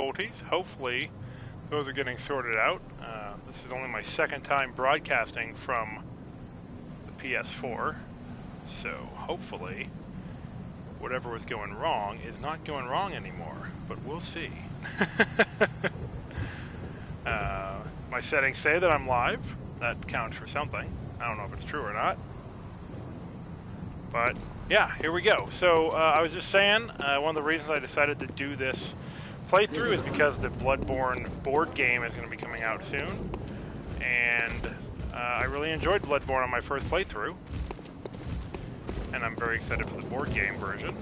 difficulties. Hopefully those are getting sorted out. This is only my second time broadcasting from the PS4, so hopefully whatever was going wrong is not going wrong anymore, but we'll see. My settings say that I'm live. That counts for something. I don't know if it's true or not. But yeah, here we go. So I was just saying, one of the reasons I decided to do this playthrough is because the Bloodborne board game is going to be coming out soon. And I really enjoyed Bloodborne on my first playthrough. And I'm very excited for the board game version.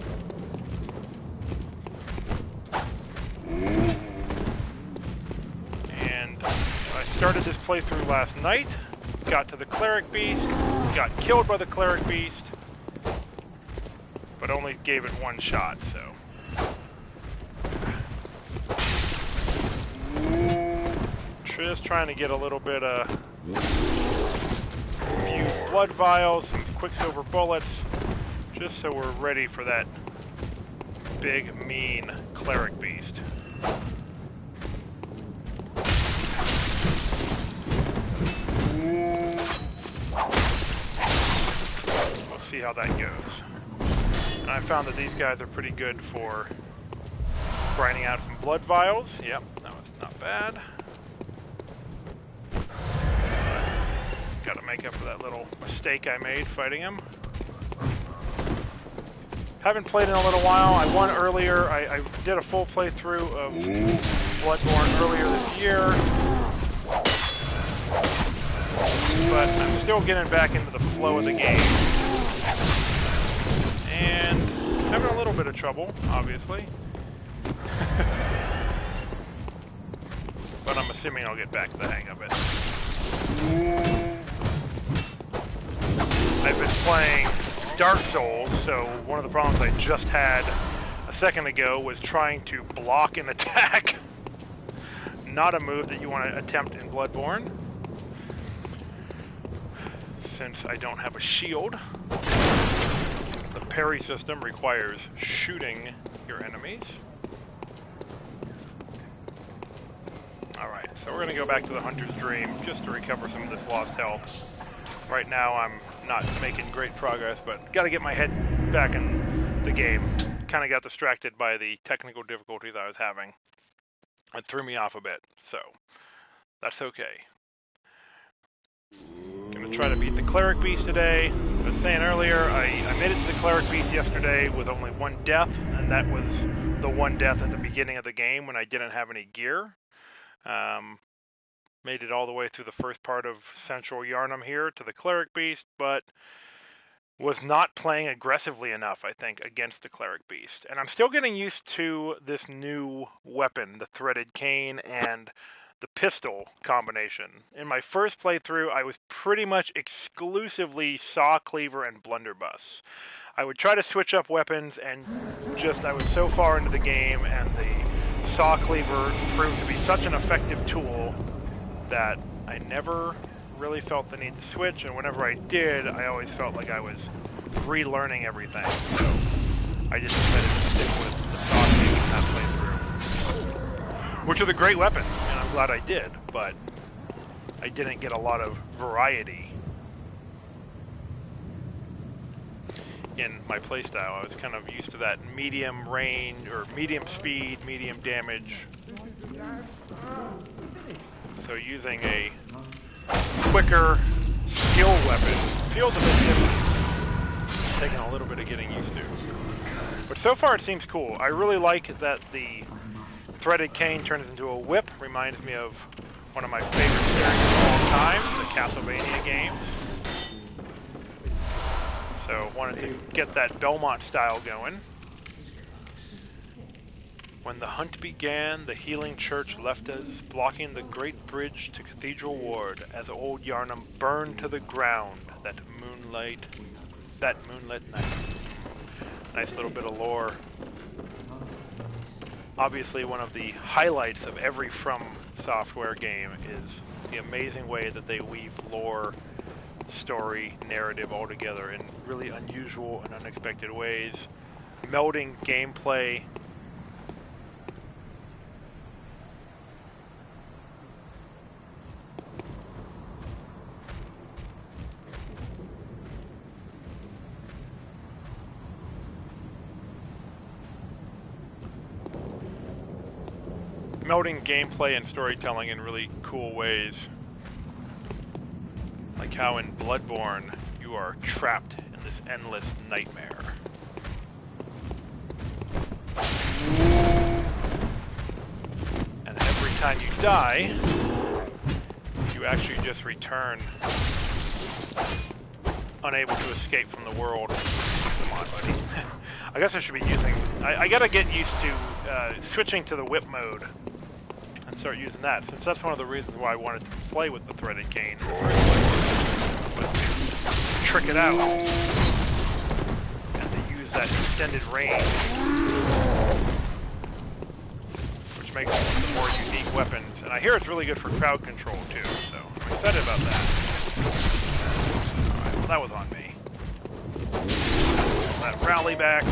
And I started this playthrough last night, got to the cleric beast, got killed by the cleric beast, but only gave it one shot, so. Just trying to get a little bit of few blood vials, some quicksilver bullets, just so we're ready for that big, mean cleric beast. We'll see how that goes. And I found that these guys are pretty good for grinding out some blood vials. Yep, that was not bad. Got to make up for that little mistake I made fighting him. Haven't played in a little while. I won earlier. I did a full playthrough of Bloodborne earlier this year. But I'm still getting back into the flow of the game. And having a little bit of trouble, obviously. But I'm assuming I'll get back to the hang of it. I've been playing Dark Souls, so one of the problems I just had a second ago was trying to block an attack. Not a move that you want to attempt in Bloodborne, since I don't have a shield. The parry system requires shooting your enemies. Alright, so we're going to go back to the Hunter's Dream just to recover some of this lost health. Right now I'm not making great progress, but got to get my head back in the game. Kind of got distracted by the technical difficulties I was having. It threw me off a bit, so that's okay. Gonna try to beat the Cleric Beast today. I was saying earlier, I made it to the Cleric Beast yesterday with only one death, and that was the one death at the beginning of the game when I didn't have any gear. Made it all the way through the first part of Central Yharnam here to the Cleric Beast, but was not playing aggressively enough, I think, against the Cleric Beast. And I'm still getting used to this new weapon, the Threaded Cane and the pistol combination. In my first playthrough, I was pretty much exclusively Saw Cleaver and Blunderbuss. I would try to switch up weapons, and I was so far into the game, and the Saw Cleaver proved to be such an effective tool that I never really felt the need to switch, and whenever I did, I always felt like I was relearning everything. So I just decided to stick with the Saw Cleaver in that playthrough. Which is a great weapon, and I'm glad I did, but I didn't get a lot of variety in my playstyle. I was kind of used to that medium range, or medium speed, medium damage. So using a quicker skill weapon feels a bit different. It's taking a little bit of getting used to. But so far it seems cool. I really like that the Threaded Cane turns into a whip. Reminds me of one of my favorite series of all time, the Castlevania games. So wanted to get that Belmont style going. When the hunt began, the healing church left us, blocking the great bridge to Cathedral Ward as old Yharnam burned to the ground that moonlit night. Nice little bit of lore. Obviously, one of the highlights of every From Software game is the amazing way that they weave lore, story, narrative all together in really unusual and unexpected ways, melding gameplay melding gameplay and storytelling in really cool ways. Like how in Bloodborne, you are trapped in this endless nightmare. And every time you die, you actually just return unable to escape from the world. Come on, buddy. I guess I should be using... I gotta get used to switching to the whip mode and start using that, since that's one of the reasons why I wanted to play with the threaded cane. Was to trick it out and to use that extended range, which makes it one of the more unique weapons. And I hear it's really good for crowd control too, so I'm excited about that. Alright, well that was on me. That rally back.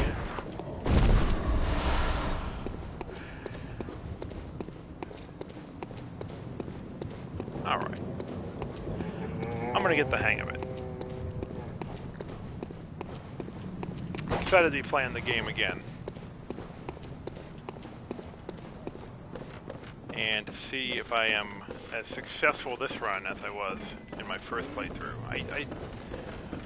Alright. I'm gonna get the hang of it. I'm excited to be playing the game again. And to see if I am as successful this run as I was in my first playthrough. I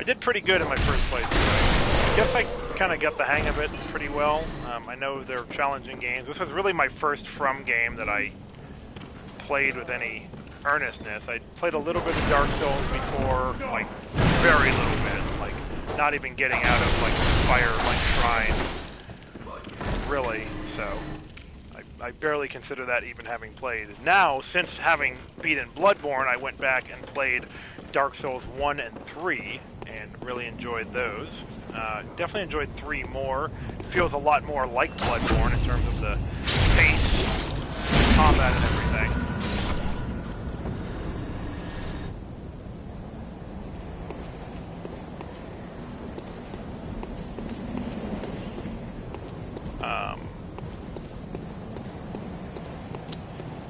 did pretty good in my first playthrough. I guess I kind of got the hang of it pretty well. I know they're challenging games. This was really my first From game that I played with any earnestness. I played a little bit of Dark Souls before, like very little bit, like not even getting out of like fire like shrine, really. So I barely consider that even having played. Now, since having beaten Bloodborne, I went back and played Dark Souls 1 and 3 and really enjoyed those. Definitely enjoyed 3 more. It feels a lot more like Bloodborne in terms of the pace, the combat, and everything.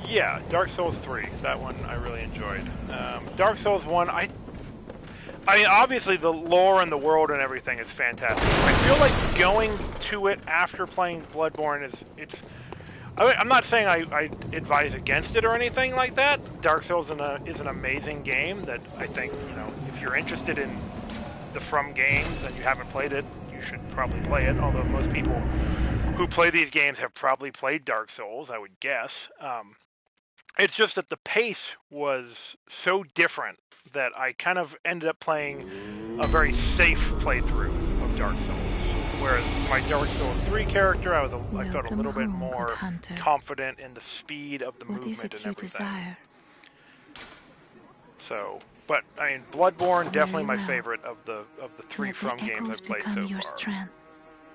Yeah, Dark Souls 3. That one I really enjoyed. Dark Souls 1, I mean, obviously the lore and the world and everything is fantastic. I feel like going to it after playing Bloodborne I'm not saying I advise against it or anything like that. Dark Souls is an amazing game that I think, you know, if you're interested in the From games and you haven't played it, you should probably play it, although most people who play these games have probably played Dark Souls, I would guess. It's just that the pace was so different that I kind of ended up playing a very safe playthrough of Dark Souls. Whereas my Dark Souls 3 character, I felt a little bit more confident in the speed of the movement and everything. Desire? So, but I mean, Bloodborne definitely my favorite of the 3 From games I've played so far. Strength.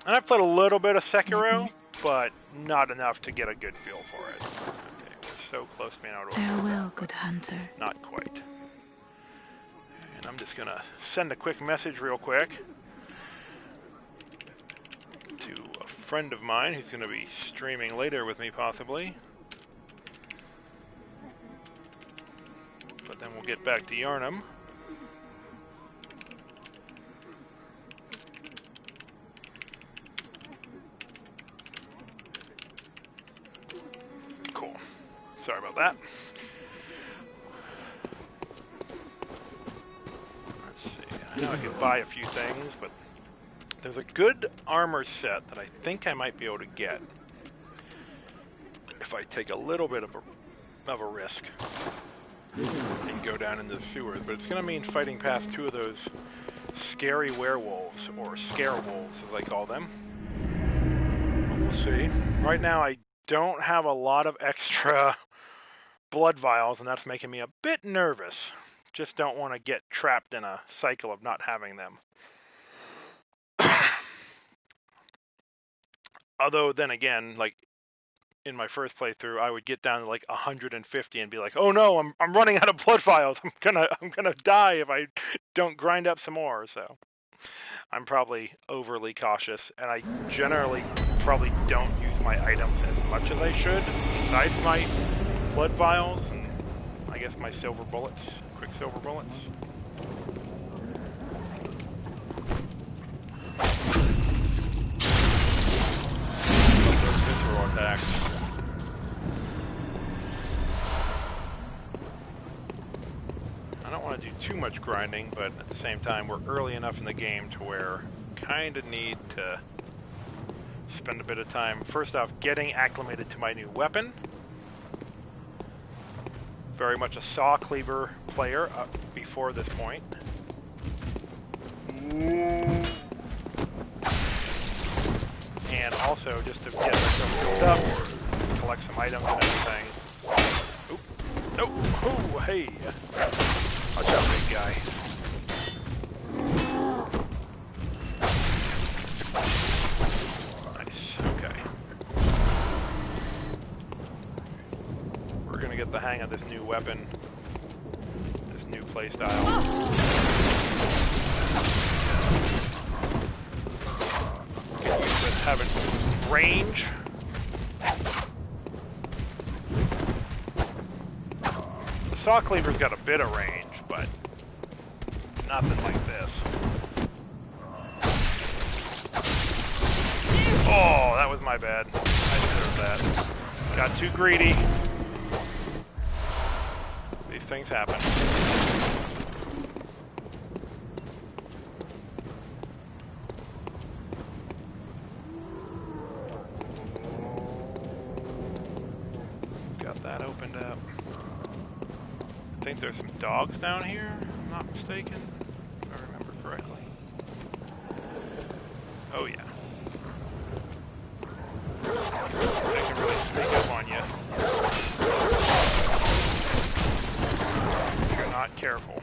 And I've played a little bit of Sekiro, but not enough to get a good feel for it. So close to being able to farewell, good hunter. Not quite. And I'm just gonna send a quick message real quick to a friend of mine who's gonna be streaming later with me possibly. But then we'll get back to Yarnum. Cool. Sorry about that. Let's see. I know I could buy a few things, but there's a good armor set that I think I might be able to get if I take a little bit of a risk and go down into the sewers. But it's going to mean fighting past 2 of those scary werewolves, or scare wolves as I call them. We'll see. Right now I don't have a lot of extra blood vials, and that's making me a bit nervous. Just don't want to get trapped in a cycle of not having them. Although then again, like in my first playthrough, I would get down to like 150 and be like, "Oh no, I'm running out of blood vials. I'm gonna die if I don't grind up some more." So I'm probably overly cautious, and I generally probably don't use my items as much as I should, besides my blood vials and I guess my silver bullets, quicksilver bullets. Visceral attacks. much grinding, but at the same time, we're early enough in the game to where kind of need to spend a bit of time, first off, getting acclimated to my new weapon. Very much a saw cleaver player up before this point. And also just to get myself built up, collect some items and everything. Oop. Nope. Oh, hey. Watch out, big guy. Nice. Okay. We're gonna get the hang of this new weapon, this new playstyle. Get used to having range. The saw cleaver's got a bit of range, but nothing like this. Oh, that was my bad. I deserve that. Got too greedy. These things happen. Got that opened up. I think there's some dogs down here, if I'm not mistaken, if I remember correctly. Oh yeah. They can really sneak up on you if you're not careful.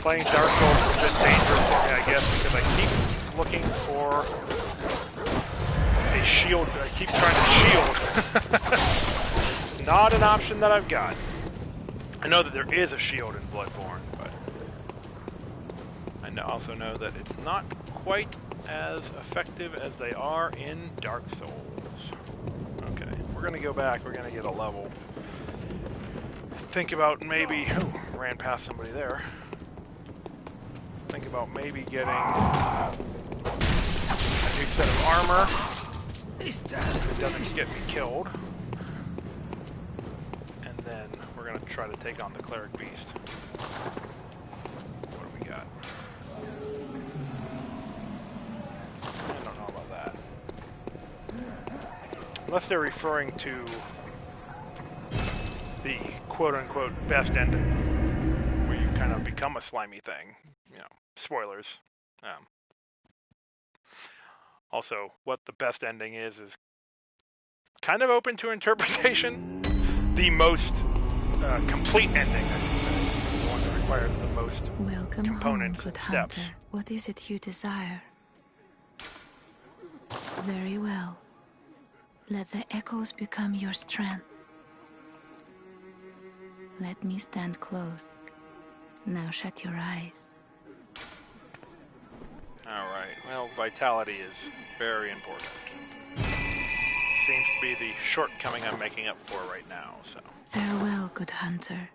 Playing Dark Souls is a bit dangerous for me, I guess, because I keep looking for a shield. I keep trying to shield. Not an option that I've got. I know that there is a shield in Bloodborne, but I also know that it's not quite as effective as they are in Dark Souls. Okay, we're going to go back. We're going to get a level. Think about maybe... Oh, ran past somebody there. Think about maybe getting a new set of armor. It doesn't get me killed. And then we're going to try to take on the cleric beast. What do we got? I don't know about that. Unless they're referring to the quote-unquote best ending, where you kind of become a slimy thing. You know, spoilers. Also, what the best ending is kind of open to interpretation. The most complete ending, I should say, the one that requires the most components and steps. Hunter. What is it you desire? Very well. Let the echoes become your strength. Let me stand close. Now shut your eyes. Alright, well, vitality is very important. Seems to be the shortcoming I'm making up for right now, so. Farewell, good hunter.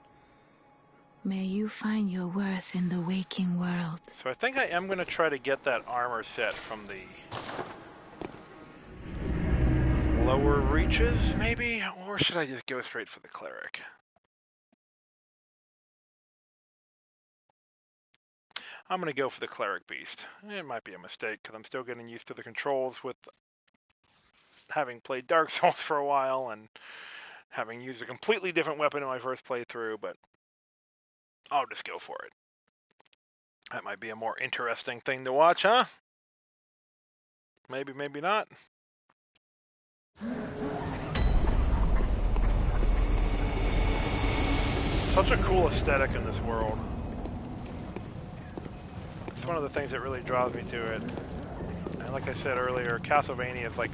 May you find your worth in the waking world. So I think I am going to try to get that armor set from the lower reaches, maybe? Or should I just go straight for the cleric? I'm going to go for the cleric beast. It might be a mistake because I'm still getting used to the controls with having played Dark Souls for a while and having used a completely different weapon in my first playthrough, but I'll just go for it. That might be a more interesting thing to watch, huh? Maybe, maybe not. Such a cool aesthetic in this world. It's one of the things that really draws me to it. And like I said earlier, Castlevania is like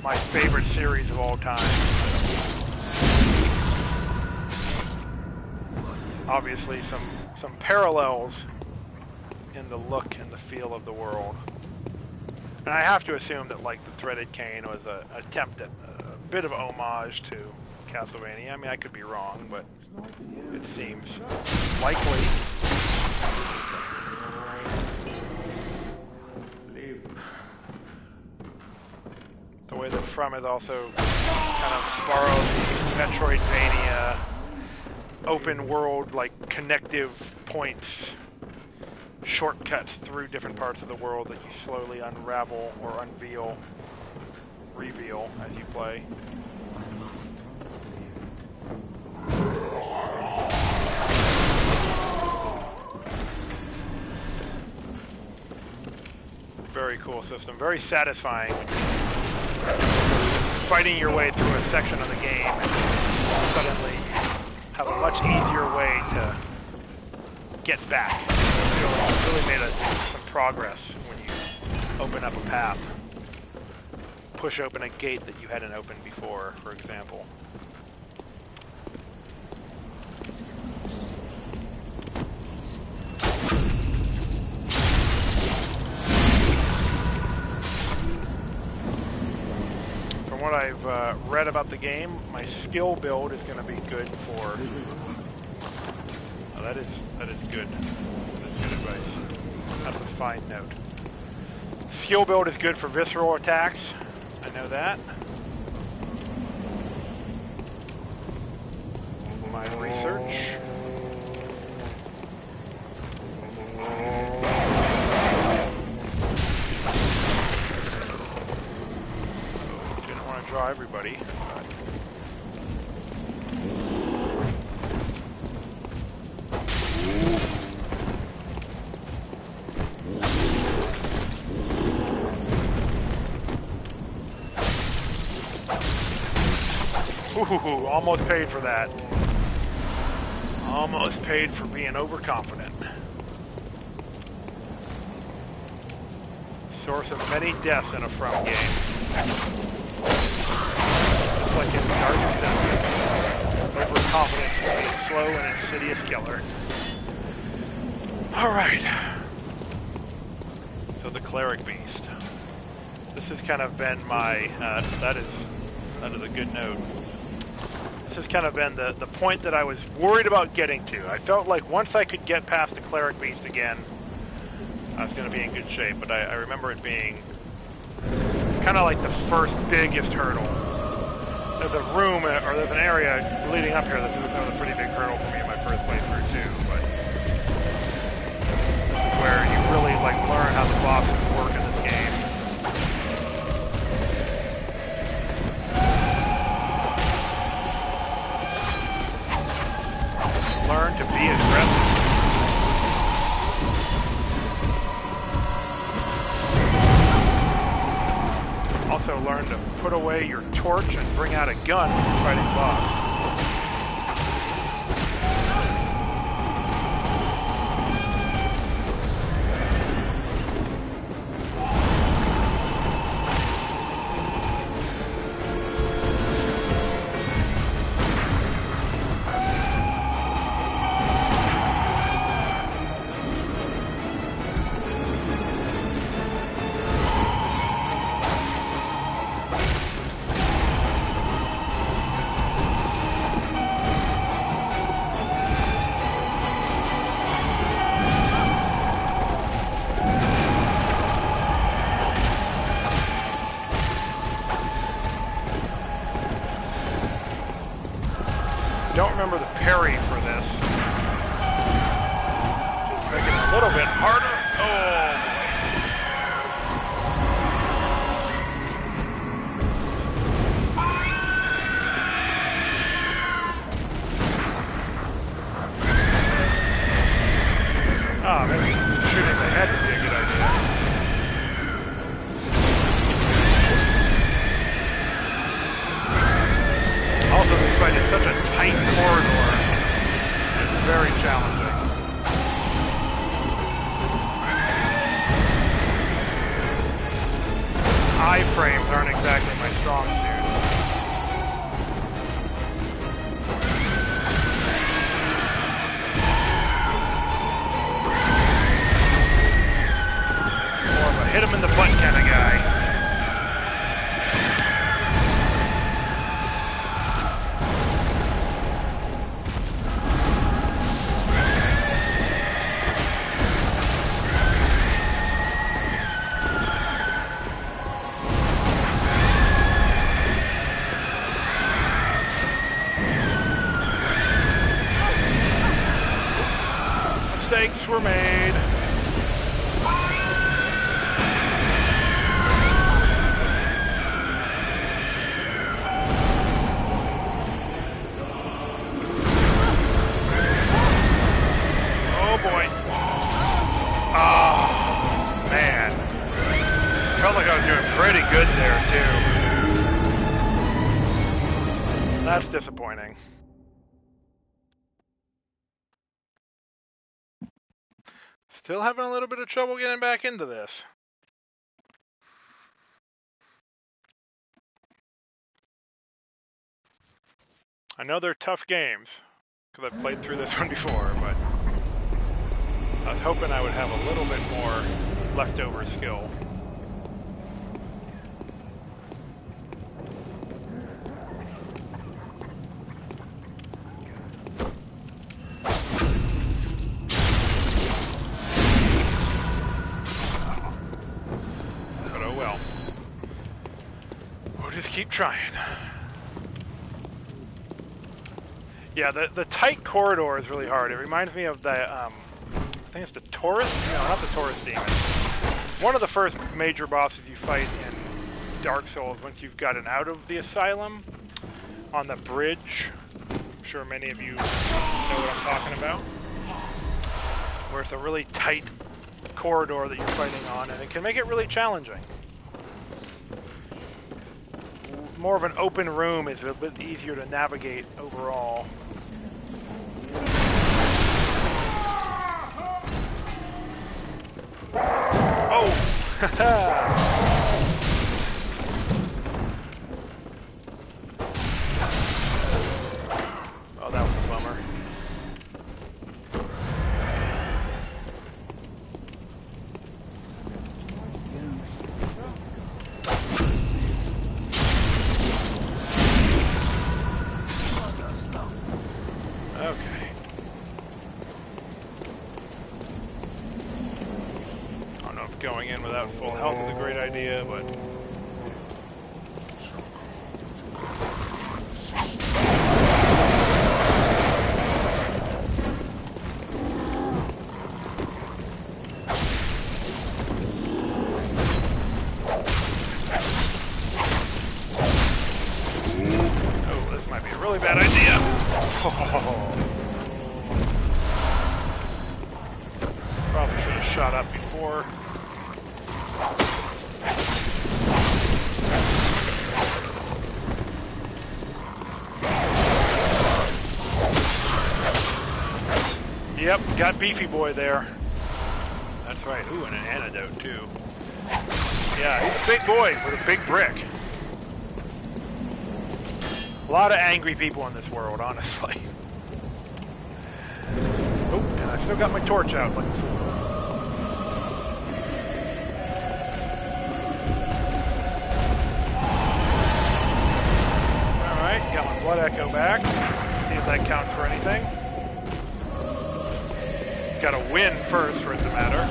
my favorite series of all time. Obviously some parallels in the look and the feel of the world. And I have to assume that like the Threaded Cane was an attempt at a bit of homage to Castlevania. I mean, I could be wrong, but it seems likely. from is also kind of borrowed the Metroidvania open world, like connective points, shortcuts through different parts of the world that you slowly unravel or reveal as you play. Very cool system, very satisfying when you're fighting your way through a section of the game and suddenly have a much easier way to get back. You really made some progress when you open up a path. Push open a gate that you hadn't opened before, for example. From what I've read about the game, my skill build is going to be good for... Oh, that is good. That's good advice. That's a fine note. Skill build is good for visceral attacks. I know that. My research. Didn't want to draw everybody. Ooh, almost paid for that. Almost paid for being overconfident. Source of many deaths in a From game. Just like in Darkest Dungeon. Overconfidence can be a slow and insidious killer. Alright. So the Cleric Beast. This has kind of been my... that is a good note. This has kind of been the point that I was worried about getting to. I felt like once I could get past the Cleric Beast again, I was going to be in good shape, but I remember it being kind of like the first biggest hurdle. There's a room, or there's an area leading up here that was a pretty big hurdle for me in my first playthrough too, but this is where you really like learn how the bosses work in this game. Learn to be aggressive. Also learn to put away your torch and bring out a gun when you're fighting a boss. Don't remember the parry for this. Just make it a little bit harder. Oh boy. Ah, maybe shooting the head would be a good idea. Also, this fight is such a tight corridor. It's very challenging. Iframes aren't exactly my strong suit. More of a hit him in the butt kind of guy. mistakes were made. Oh boy. Oh, man. Felt like I was doing pretty good there, too. That's disappointing. Still having a little bit of trouble getting back into this. I know they're tough games, because I've played through this one before, but I was hoping I would have a little bit more leftover skill. But oh well. We'll just keep trying. Yeah, the tight corridor is really hard. It reminds me of the, I think it's the Taurus? No, not the Taurus Demon. One of the first major bosses you fight in Dark Souls once you've gotten out of the asylum on the bridge. I'm sure many of you know what I'm talking about. Where it's a really tight corridor that you're fighting on, and it can make it really challenging. More of an open room is a bit easier to navigate overall. Oh! Oh, that was a bummer. Okay. I don't know if going in without full health is a great idea, but... Oh, this might be a really bad idea. Probably should have shot up before. Yep, got Beefy Boy there. That's right. Ooh, and an antidote too. Yeah, he's a big boy with a big brick. A lot of angry people in this world, honestly. Oh, and I still got my torch out like a fool. Alright, got my blood echo back. See if that counts for anything. Gotta win first for it to matter.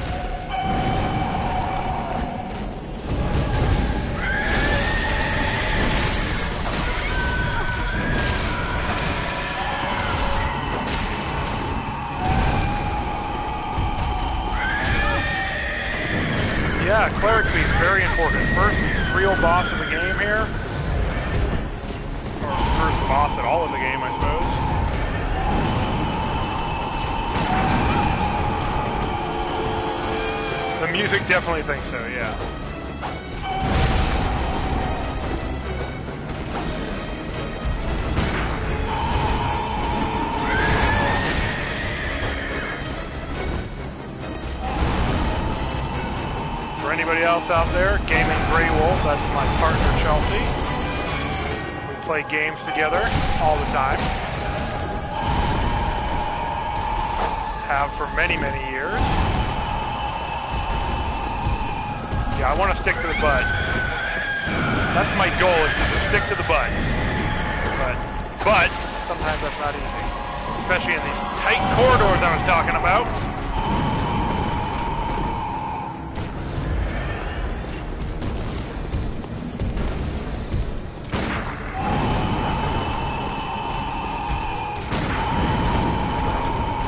Yeah, cleric beast, very important. First real boss of the game here. Or first boss at all of the game, I suppose. The music definitely thinks so, yeah. For anybody else out there, Gaming Grey Wolf, that's my partner Chelsea. We play games together all the time. Have for many, many years. Yeah, I want to stick to the bud. That's my goal, is to just stick to the bud. But sometimes that's not easy. Especially in these tight corridors I was talking about.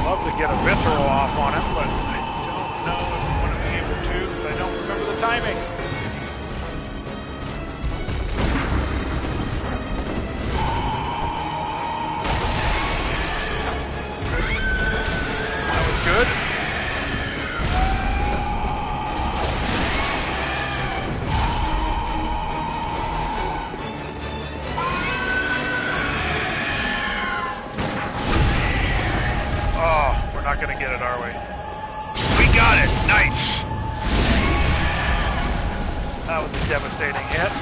Love to get a visceral off on him, but That was a devastating hit.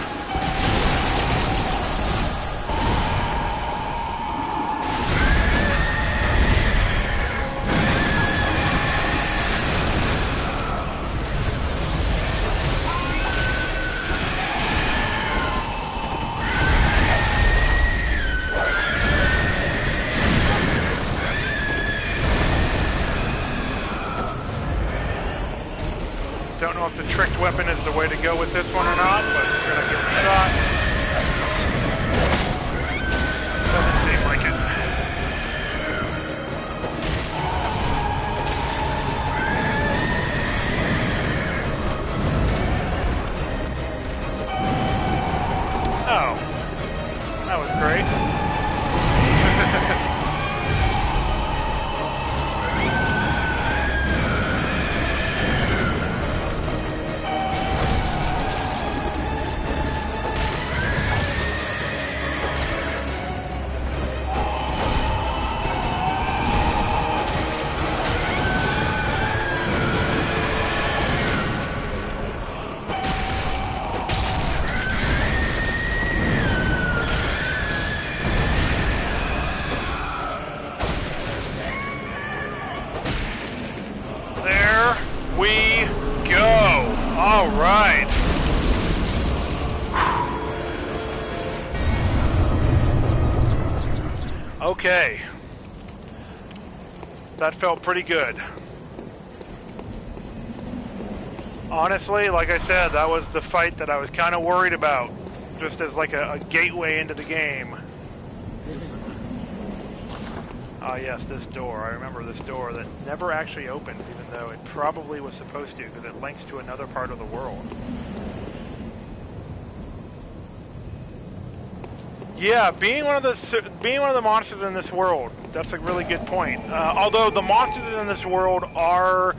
Don't know if the tricked weapon is the way to go with this one or not, but we're gonna give it a shot. Doesn't seem like it. Oh, that was great. Okay. That felt pretty good. Honestly, like I said, that was the fight that I was kind of worried about, just as like a gateway into the game. Ah, yes, this door. I remember this door that never actually opened, even though it probably was supposed to, because it links to another part of the world. Yeah, being one of the monsters in this world. That's a really good point. Although the monsters in this world are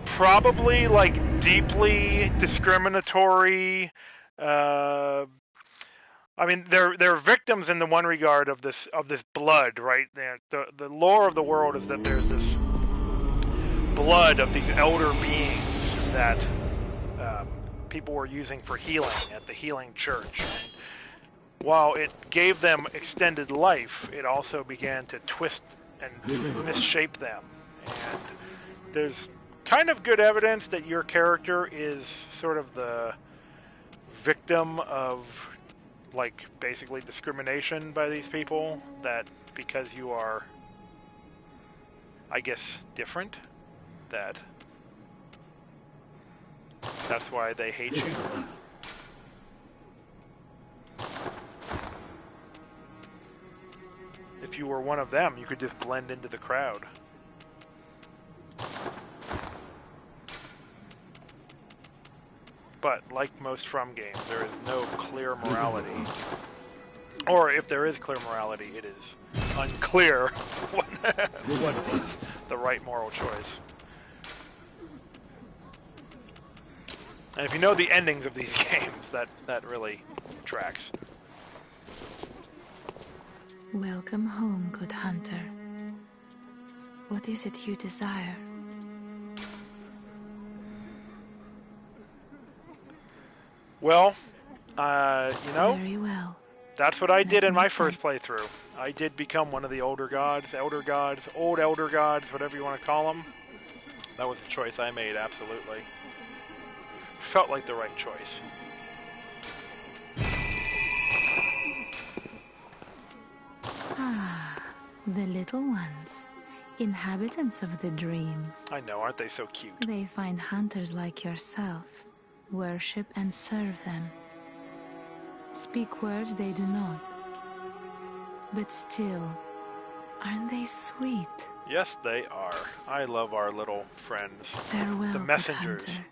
probably like deeply discriminatory. I mean, they're victims in the one regard of this blood, right? The lore of the world is that there's this blood of these elder beings that people were using for healing at the healing church. And while it gave them extended life, it also began to twist and misshape them. And there's kind of good evidence that your character is sort of the victim of, like, basically discrimination by these people, that because you are, I guess, different, that's why they hate you. If you were one of them, you could just blend into the crowd. But, like most From games, there is no clear morality. Or, if there is clear morality, it is unclear what is the right moral choice. And if you know the endings of these games, that really tracks. Welcome home, good hunter. What is it you desire? Well, you know, very well. That's what I did in my first playthrough. I did become one of the older gods, elder gods, old elder gods, whatever you want to call them. That was the choice I made, absolutely. Felt like the right choice. Ah, the little ones. Inhabitants of the dream. I know, aren't they so cute? They find hunters like yourself, worship and serve them. Speak words they do not. But still, aren't they sweet? Yes, they are. I love our little friends. Farewell, the messengers. Hunter.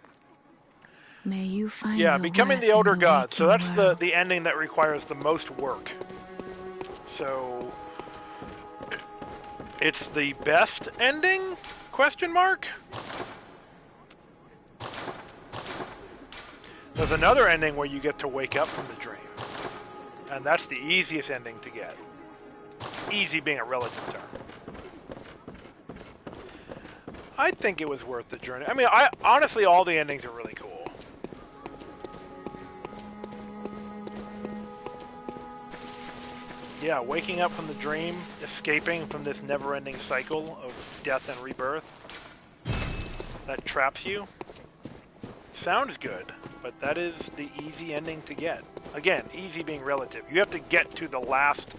May you find yeah, your becoming worth the elder in god. So that's world. the ending that requires the most work. So it's the best ending? Question mark? There's another ending where you get to wake up from the dream. And that's the easiest ending to get. Easy being a relative term. I think it was worth the journey. I mean, honestly, all the endings are really cool. yeah, waking up from the dream, escaping from this never-ending cycle of death and rebirth that traps you, sounds good, but that is the easy ending to get. Again, easy being relative. You have to get to the last,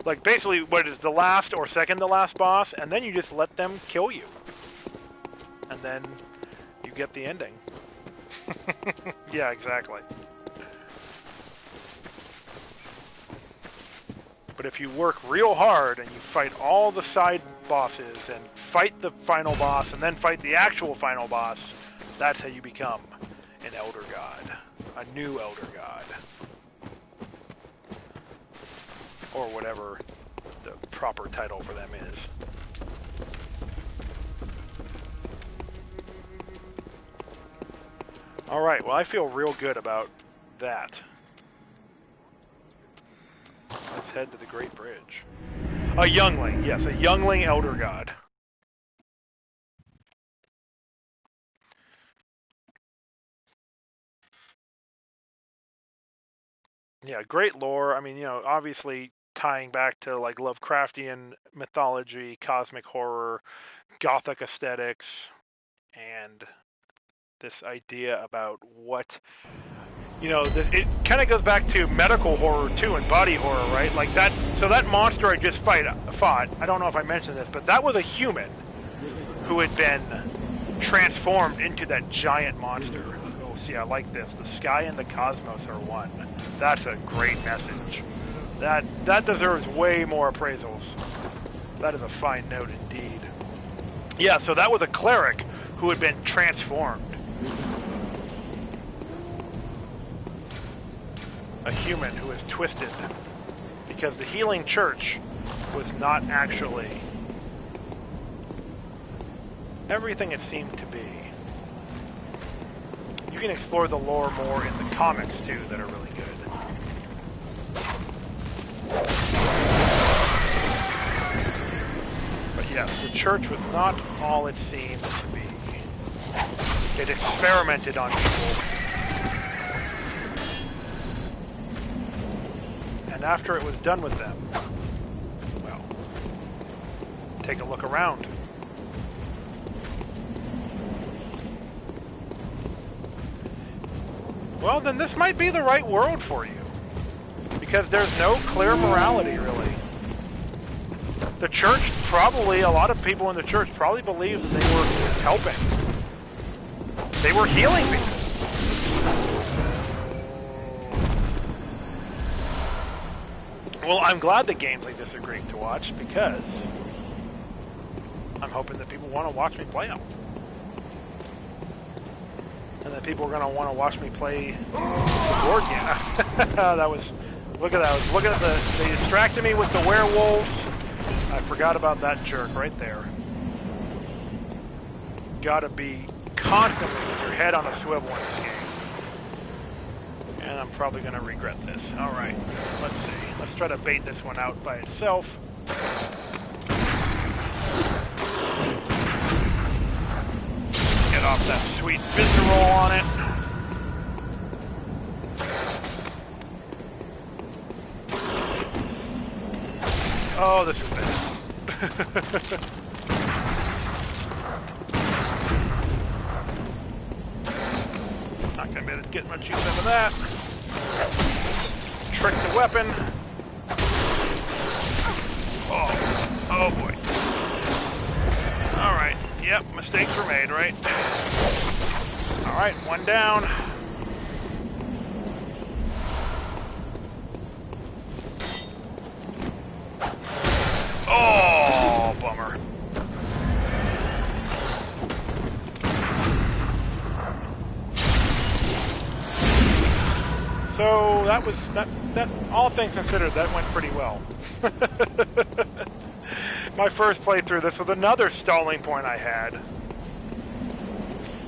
like basically what is the last or second to last boss, and then you just let them kill you. And then you get the ending. Yeah, exactly. But if you work real hard and you fight all the side bosses and fight the final boss and then fight the actual final boss, that's how you become an Elder God. A new Elder God. Or whatever the proper title for them is. Alright, well I feel real good about that. Let's head to the Great Bridge. A youngling, yes, a youngling Elder God. Yeah, great lore. I mean, you know, obviously tying back to like Lovecraftian mythology, cosmic horror, gothic aesthetics, and this idea about what, you know, it kind of goes back to medical horror too and body horror, right? Like that. So that monster I just fought, I don't know if I mentioned this, but that was a human who had been transformed into that giant monster. Oh, see, I like this. The sky and the cosmos are one. That's a great message. That deserves way more appraisals. That is a fine note indeed. Yeah, so that was a cleric who had been transformed. A human who is twisted because the healing church was not actually everything it seemed to be. You can explore the lore more in the comics too that are really good. But yes, the church was not all it seemed to be. It experimented on people. And after it was done with them, well, take a look around. Well, then this might be the right world for you. Because there's no clear morality, really. The church probably, a lot of people in the church probably believed that they were helping. They were healing people. Well, I'm glad that games like this are great to watch because I'm hoping that people want to watch me play them. And that people are going to want to watch me play the board game. That was, look at that. I was looking at they distracted me with the werewolves. I forgot about that jerk right there. Gotta be constantly with your head on a swivel in this game. And I'm probably going to regret this. Alright, let's see. Let's try to bait this one out by itself. Get off that sweet visceral on it. Oh, this is bad. Not gonna be able to get much use out of that. Trick the weapon. Oh boy. Alright, yep, mistakes were made, right? Alright, one down. Oh, bummer. So that was that all things considered, that went pretty well. My first playthrough, this was another stalling point I had.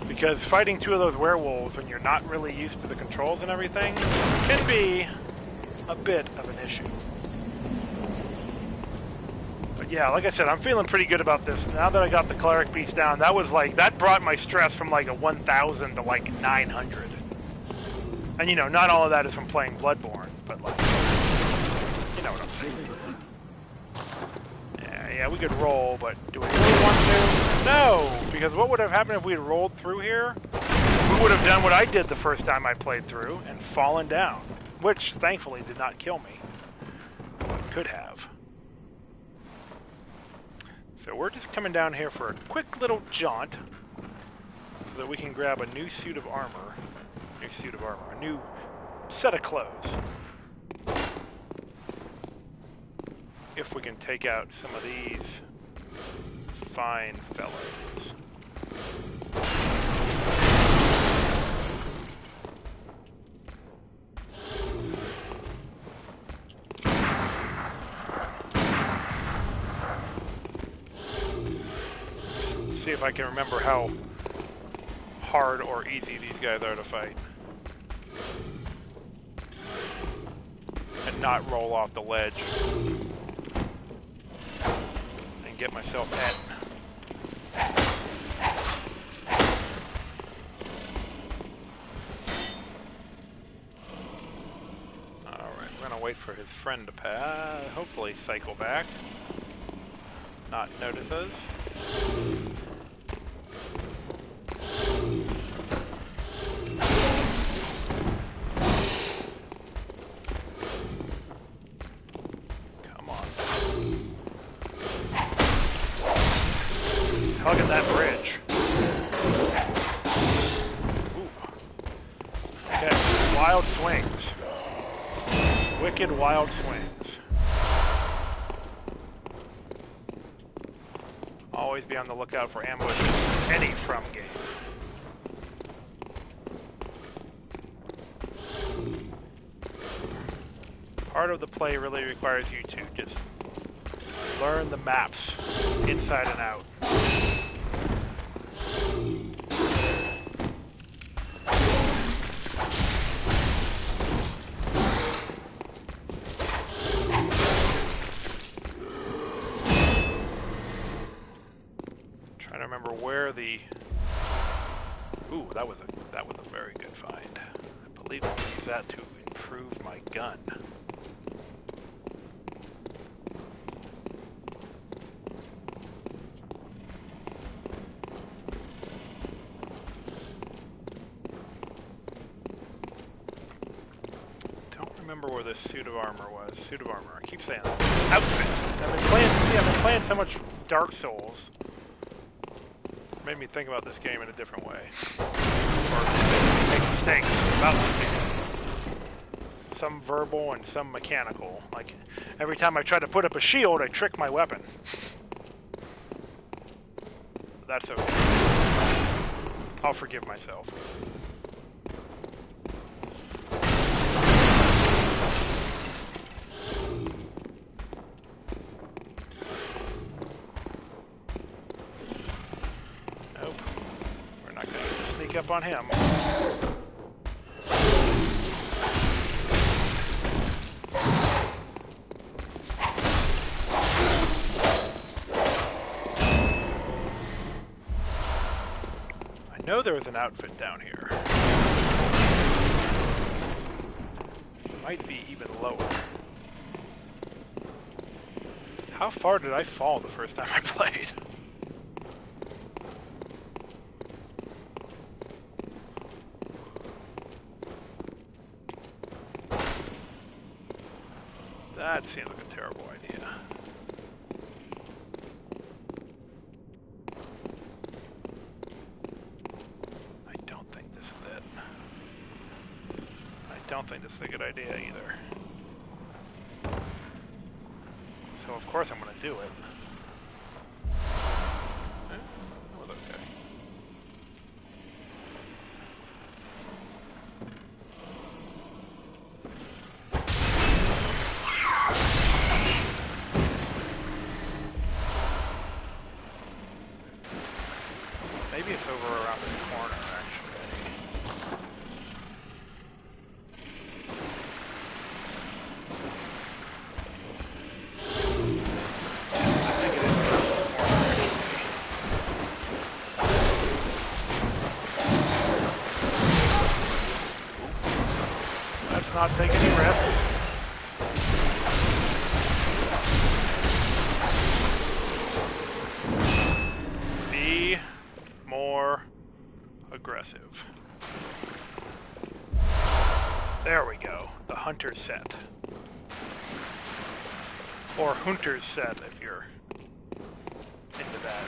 Because fighting two of those werewolves when you're not really used to the controls and everything can be a bit of an issue. But yeah, like I said, I'm feeling pretty good about this. Now that I got the cleric beast down, that was like, that brought my stress from like a 1,000 to like 900. And you know, not all of that is from playing Bloodborne, but like, you know what I'm saying. Yeah, we could roll, but do we really want to? No! Because what would have happened if we had rolled through here? We would have done what I did the first time I played through and fallen down. Which, thankfully, did not kill me. But could have. So we're just coming down here for a quick little jaunt so that we can grab a new suit of armor. A new set of clothes. If we can take out some of these fine fellows. See if I can remember how hard or easy these guys are to fight. And not roll off the ledge. And get myself at. Alright, we're gonna wait for his friend to pass. Hopefully cycle back. Not notice us. Hugging that bridge. Ooh. Okay, wild swings. Wicked wild swings. Always be on the lookout for ambush in any From game. Part of the play really requires you to just learn the maps inside and out. Trying to remember where the... Ooh, that was a very good find. I believe I'll use that to improve my gun. Remember where this suit of armor was. Suit of armor. I keep saying that. Outfit. I've been playing so much Dark Souls. Made me think about this game in a different way. Or make mistakes about this game. Some verbal and some mechanical. Like every time I try to put up a shield, I trick my weapon. That's okay. I'll forgive myself. Up on him. I know there was an outfit down here. Might be even lower. How far did I fall the first time I played? That seems like a terrible idea. I don't think this is it. I don't think this is a good idea either. So of course I'm going to do it. That was okay. Maybe it's over around the corner, actually. I think it is around the corner, actually. Let's not take any risks. aggressive. There we go. The hunter set. Or hunter's set if you're into that.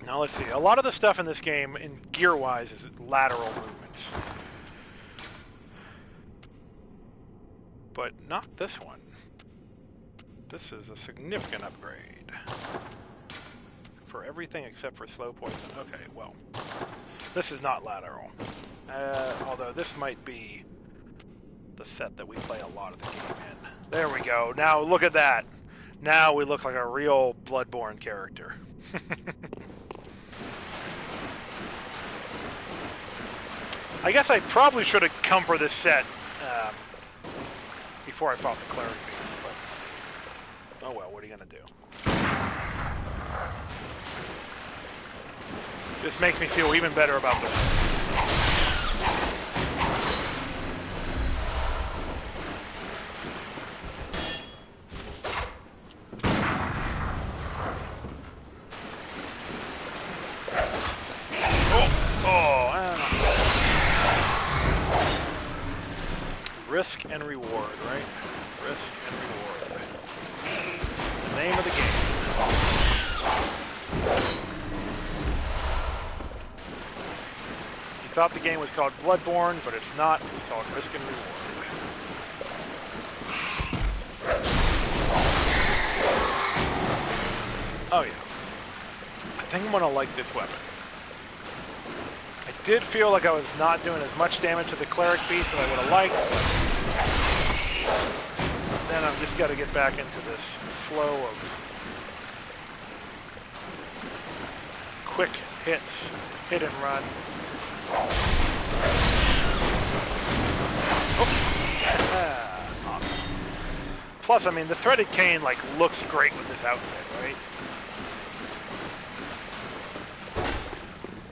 Now let's see. A lot of the stuff in this game, in gear-wise, is lateral movements. But not this one. This is a significant upgrade. For everything except for slow poison. Okay, well. This is not lateral. Although this might be the set that we play a lot of the game in. There we go. Now look at that. Now we look like a real Bloodborne character. I guess I probably should have come for this set before I fought the cleric beast, but oh well, what are you gonna do? This makes me feel even better about this. Risk and reward, right? Risk and reward. The name of the game. You thought the game was called Bloodborne, but it's not. It's called Risk and Reward. Oh yeah. I think I'm gonna like this weapon. I did feel like I was not doing as much damage to the cleric beast as I would have liked, but then I've just got to get back into this flow of quick hits, hit and run. Oh. Awesome. Plus, I mean, the threaded cane like looks great with this outfit, right?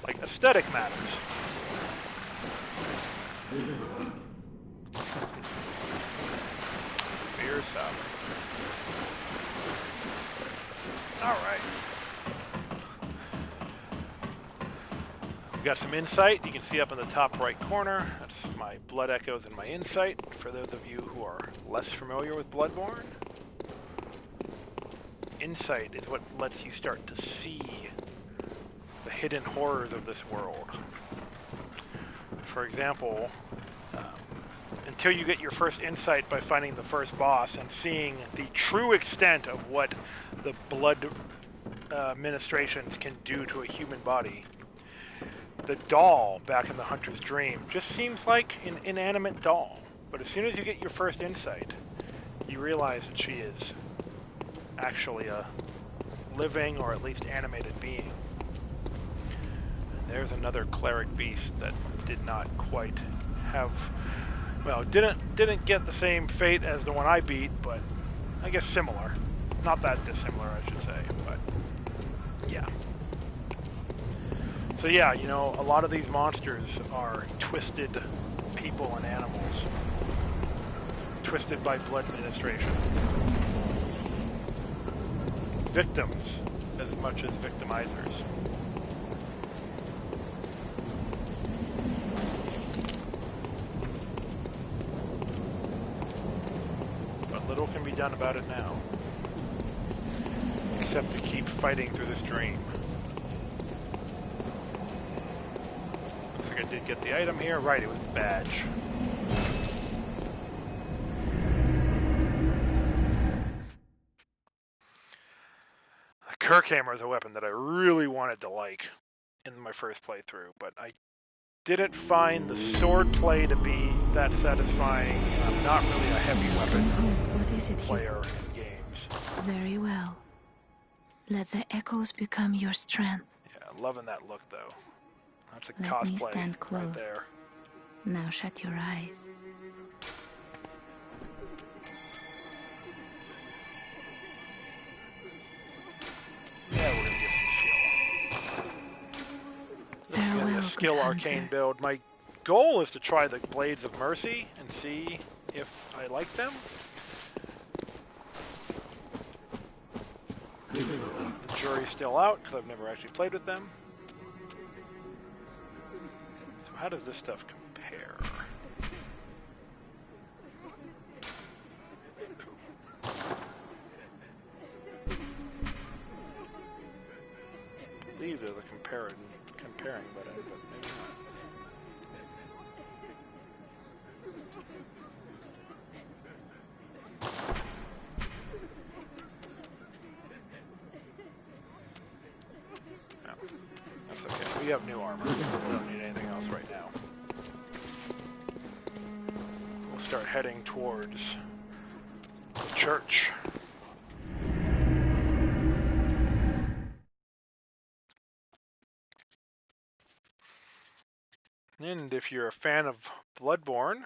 Like, aesthetic matters. Fierce up. Alright. We've got some insight. You can see up in the top right corner. That's my blood echoes and my insight. For those of you who are less familiar with Bloodborne, insight is what lets you start to see the hidden horrors of this world. For example, until you get your first insight by finding the first boss and seeing the true extent of what the blood ministrations can do to a human body, the doll back in the hunter's dream just seems like an inanimate doll. But as soon as you get your first insight, you realize that she is actually a living or at least animated being. There's another cleric beast that did not quite have, well, didn't get the same fate as the one I beat, but I guess similar. Not that dissimilar, I should say, but yeah. So yeah, you know, a lot of these monsters are twisted people and animals. Twisted by blood ministration. Victims as much as victimizers. But little can be done about it now. Except to keep fighting through this dream. Looks like I did get the item here. Right, it was the badge. The Kirkhammer is a weapon that I really wanted to like in my first playthrough, but I didn't find the sword play to be that satisfying. I'm not really a heavy weapon player in games. Very well. Let the echoes become your strength. Yeah, loving that look though. That's a Let cosplay me stand close. right there. Now shut your eyes. Yeah, we're gonna get some skill. This is gonna be a skill arcane build. My goal is to try the Blades of Mercy and see if I like them. The jury's still out because I've never actually played with them. So how does this stuff compare? These are the comparing button, but maybe not. No, that's okay. We have new armor. We don't need anything else right now. We'll start heading towards the church. And if you're a fan of Bloodborne,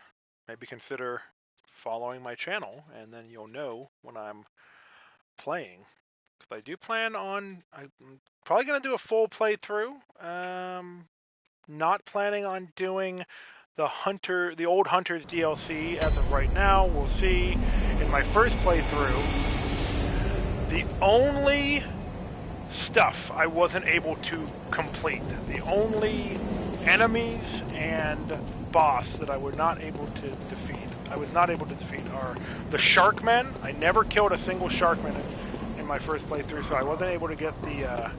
maybe consider following my channel, and then you'll know when I'm playing. Because I do plan on, I'm probably going to do a full playthrough. Not planning on doing the old Hunters DLC as of right now. We'll see. In my first playthrough, the only stuff I wasn't able to complete, the only enemies and boss that I was not able to defeat are the Sharkmen. I never killed a single Sharkman in my first playthrough, so I wasn't able to get the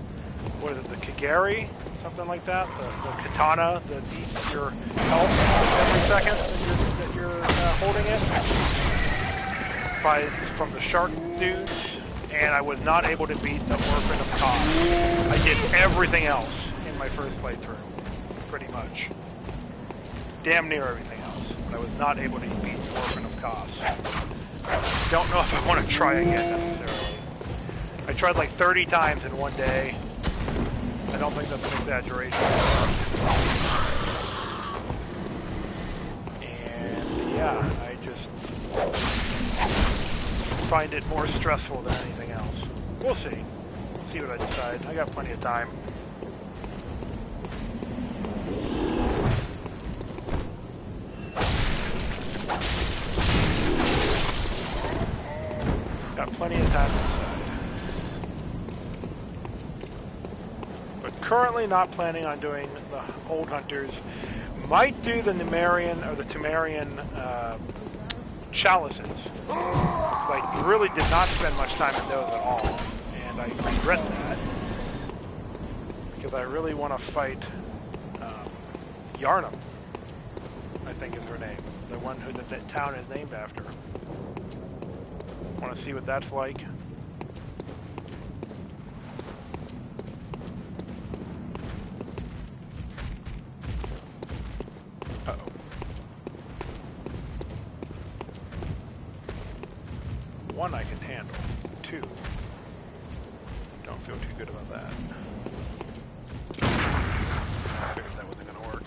the Kagari, something like that, the katana that eats your health every second that you're holding it from the shark dudes, and I was not able to beat the Orphan of Kos. I did everything else in my first playthrough, pretty much. Damn near everything else, but I was not able to beat the Orphan of Kos. Don't know if I want to try again necessarily. I tried like 30 times in one day. I don't think that's an exaggeration. And yeah, I just find it more stressful than anything else. We'll see. We'll see what I decide. I got plenty of time. Got plenty of time to decide. But currently not planning on doing the old hunters. Might do the Numerian or the Temerian chalices. I really did not spend much time in those at all, and I regret that because I really want to fight Yarnum, I think is her name, the one who the town is named after. Want to see what that's like. Uh-oh. One I can handle. Two. Don't feel too good about that. I figured that wasn't going to work.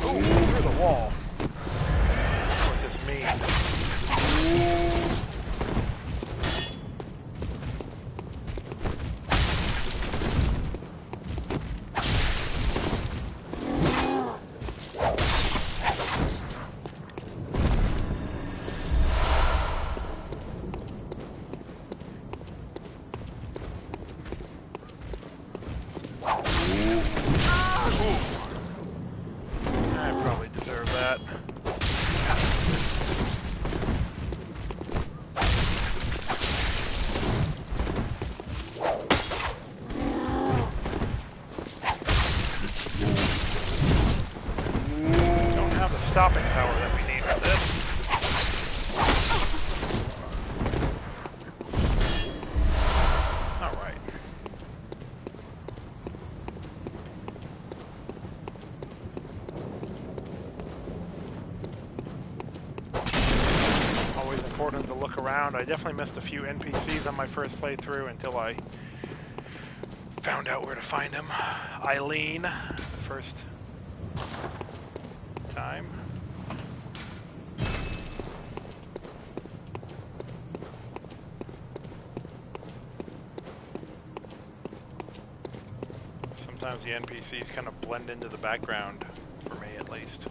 Oh, through the wall. What does this mean? Stopping power that we need for this. Alright. Always important to look around. I definitely missed a few NPCs on my first playthrough until I found out where to find him. Eileen, the first time. Sometimes the NPCs kind of blend into the background, for me at least.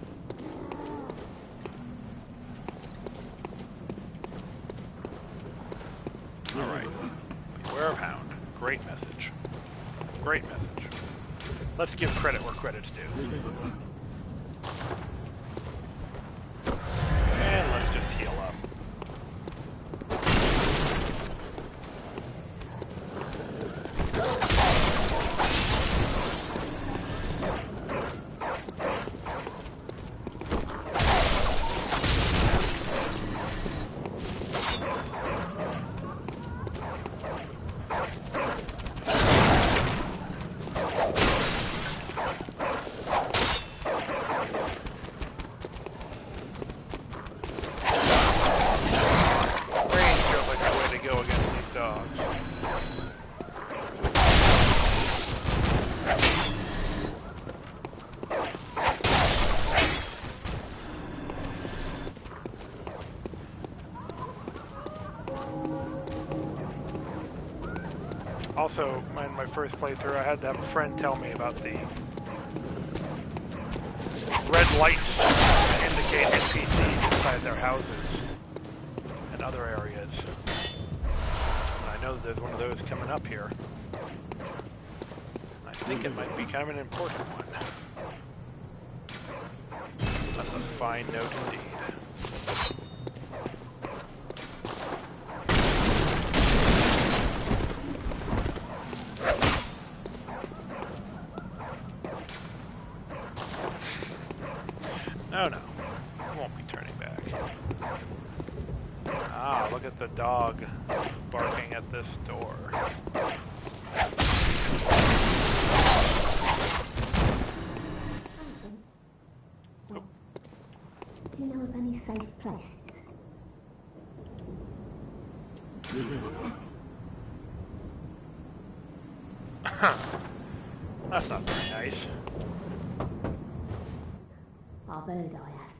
Alright. Beware of Hound. Great message. Great message. Let's give credit where credit's due. And let's just heal up. Also, in my first playthrough, I had to have a friend tell me about the red lights that indicate NPCs inside their houses and other areas. And I know that there's one of those coming up here. I think it might be kind of an important one. That's a fine note indeed. Oh no, I won't be turning back. Ah, look at the dog barking at this door. Well, do you know of any safe places? That's not very nice. I've heard I have.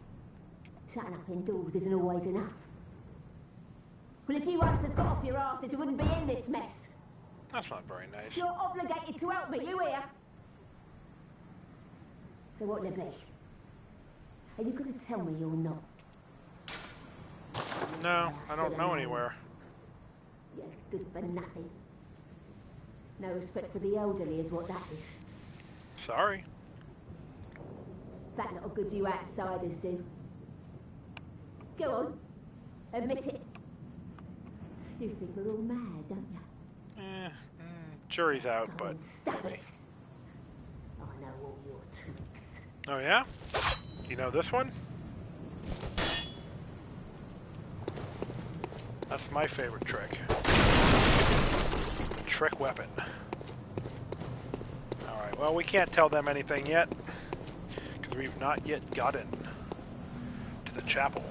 Shutting up indoors isn't always enough. Well, if you hunters got off your asses, you wouldn't be in this mess. That's not very nice. You're obligated to help me, you hear? So what'll it be? Are you going to tell me you're not? No, I don't know anywhere. You're good for nothing. No respect for the elderly is what that is. Sorry. That lot of good you outsiders do. Go on, admit it. You think we're all mad, don't you? Jury's out, but Stop maybe. it. I know all your tricks. Oh yeah? You know this one? That's my favorite trick. Trick weapon. Alright, well we can't tell them anything yet. Because we've not yet gotten to the chapel.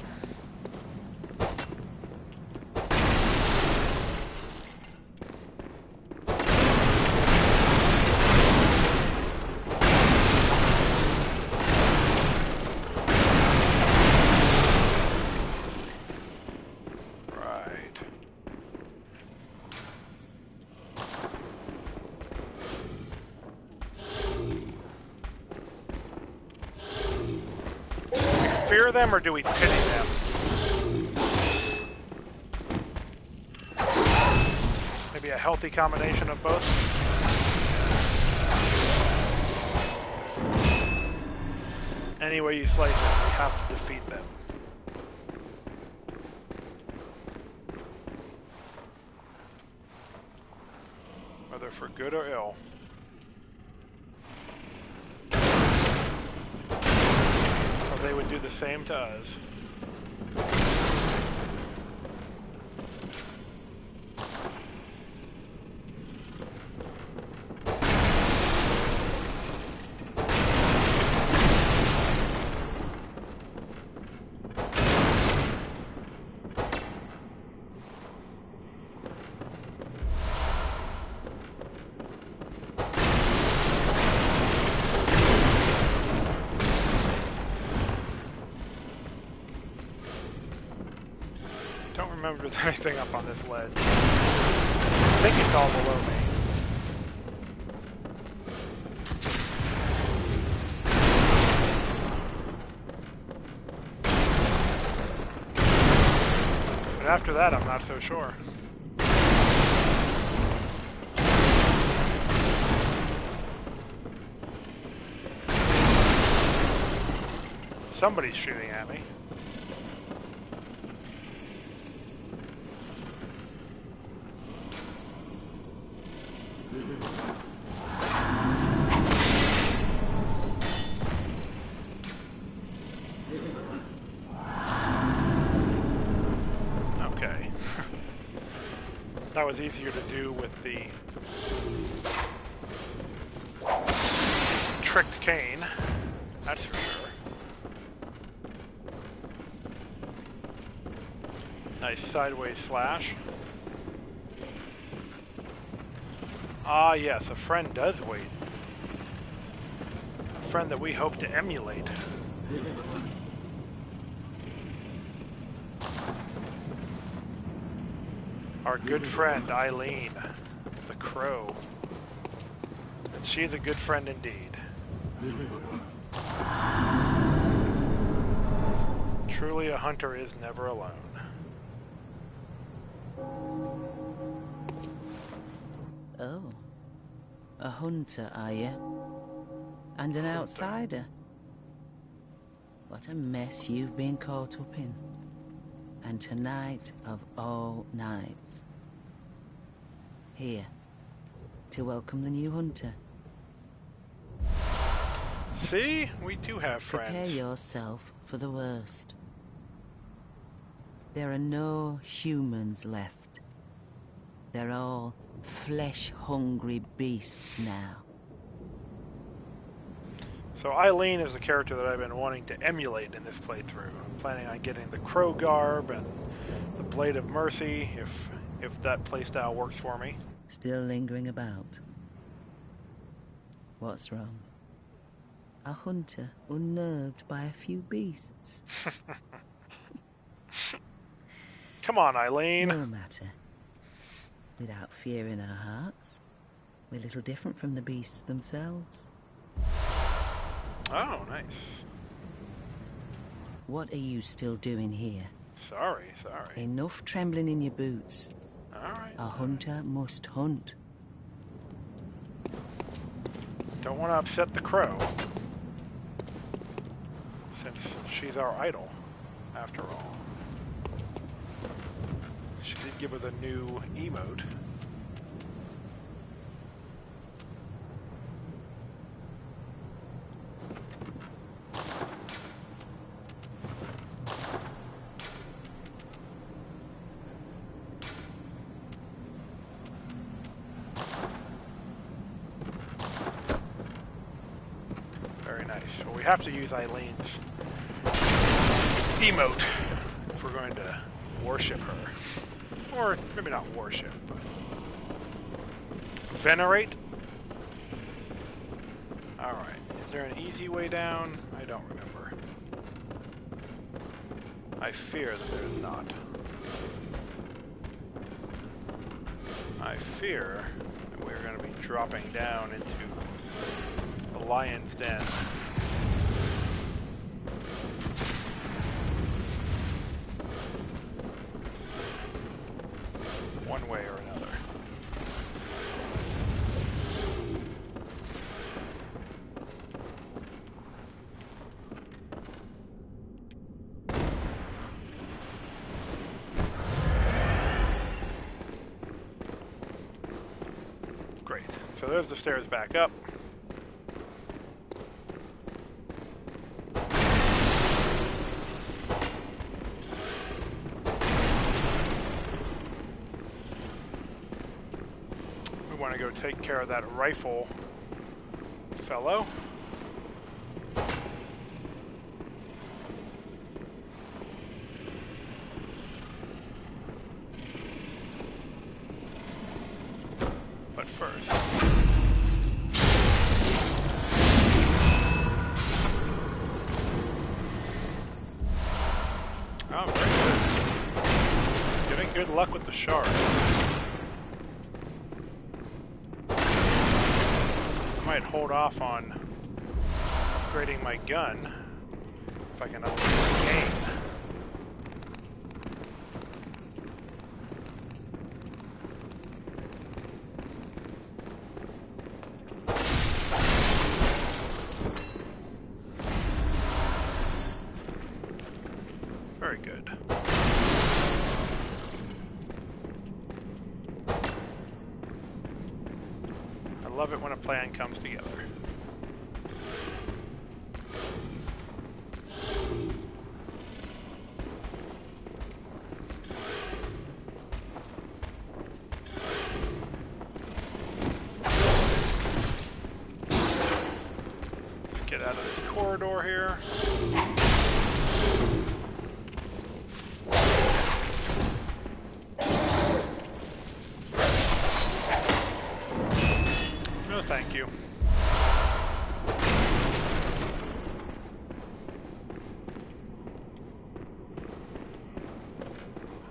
Fear them or do we pity them? Maybe a healthy combination of both? Any way you slice it, we have to defeat them. Whether for good or ill. They would do the same to us. Remember if there's anything up on this ledge. I think it's all below me. But after that, I'm not so sure. Somebody's shooting at me. Okay. That was easier to do with the tricked cane, that's for sure. Nice sideways slash. Ah yes, a friend does wait. A friend that we hope to emulate. Our good friend Eileen, the crow. And she's a good friend indeed. Truly a hunter is never alone. Oh, a hunter, are you? And an outsider? What a mess you've been caught up in. And tonight of all nights. Here, to welcome the new hunter. See? We do have friends. Prepare yourself for the worst. There are no humans left. They're all flesh-hungry beasts now. So Eileen is the character that I've been wanting to emulate in this playthrough. I'm planning on getting the crow garb and the blade of mercy if that playstyle works for me. Still lingering about. What's wrong? A hunter unnerved by a few beasts. Come on, Eileen. No matter. Without fear in our hearts, we're little different from the beasts themselves. Oh, nice. What are you still doing here? Sorry. Enough trembling in your boots. Alright. A hunter must hunt. Don't want to upset the crow. Since she's our idol, after all. She did give us a new emote. Very nice. Well, we have to use Eileen's emote if we're going to worship her. Or maybe not worship, but venerate. Alright, is there an easy way down? I don't remember. I fear that there's not. I fear that we're going to be dropping down into the lion's den. One way or another. Great. So there's the stairs back up. We want to go take care of that rifle fellow. But first... Oh, very good. Getting good luck with the shards. I might hold off on upgrading my gun if I can upgrade the game. Very good. I love it when a plan comes together. Let's get out of this corridor here. No, thank you.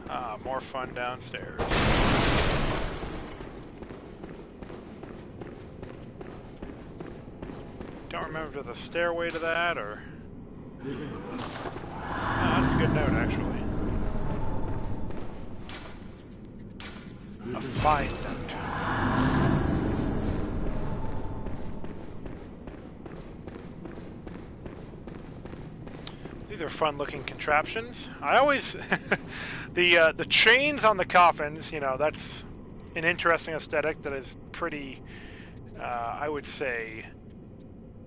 Ah, more fun downstairs. Don't remember if there's a stairway to that, or... Oh, that's a good note, actually. A fine note. These are fun-looking contraptions. I always... the chains on the coffins, you know, that's an interesting aesthetic that is pretty, I would say,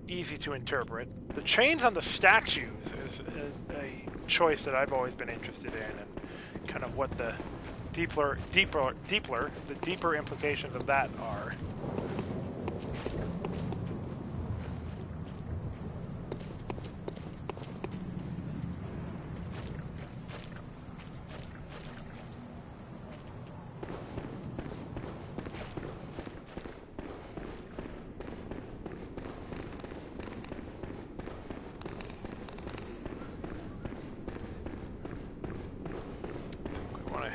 easy to interpret. The chains on the statues is a choice that I've always been interested in, and kind of what the deeper implications of that are.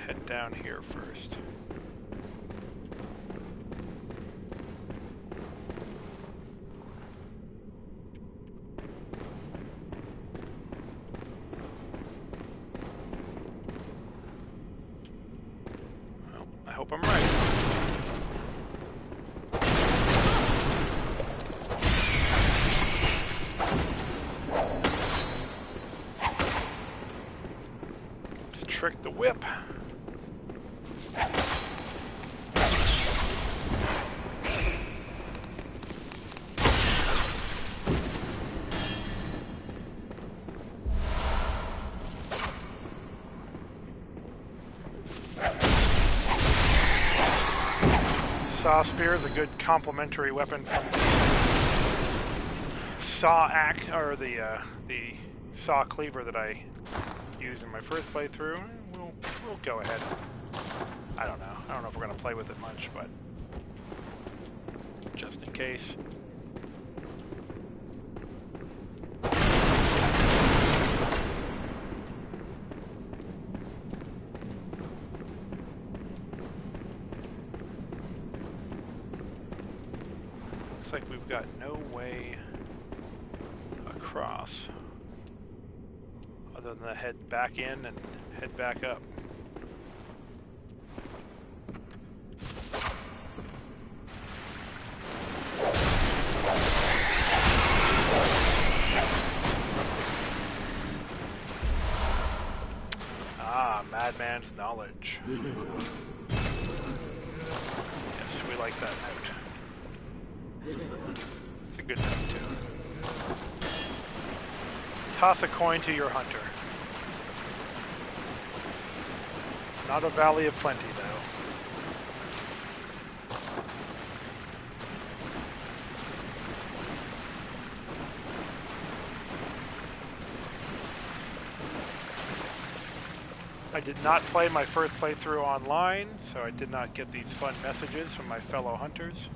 Head down here first. Well, I hope I'm right. Let's trick the whip. Saw spear is a good complementary weapon from saw axe, or the saw cleaver that I used in my first playthrough. We'll go ahead. I don't know. I don't know if we're gonna play with it much, but just in case. Like we've got no way across other than to head back in and head back up. Ah, madman's knowledge. Yes, we like that note. It's a good note, too. Toss a coin to your hunter. Not a valley of plenty, though. I did not play my first playthrough online, so I did not get these fun messages from my fellow hunters.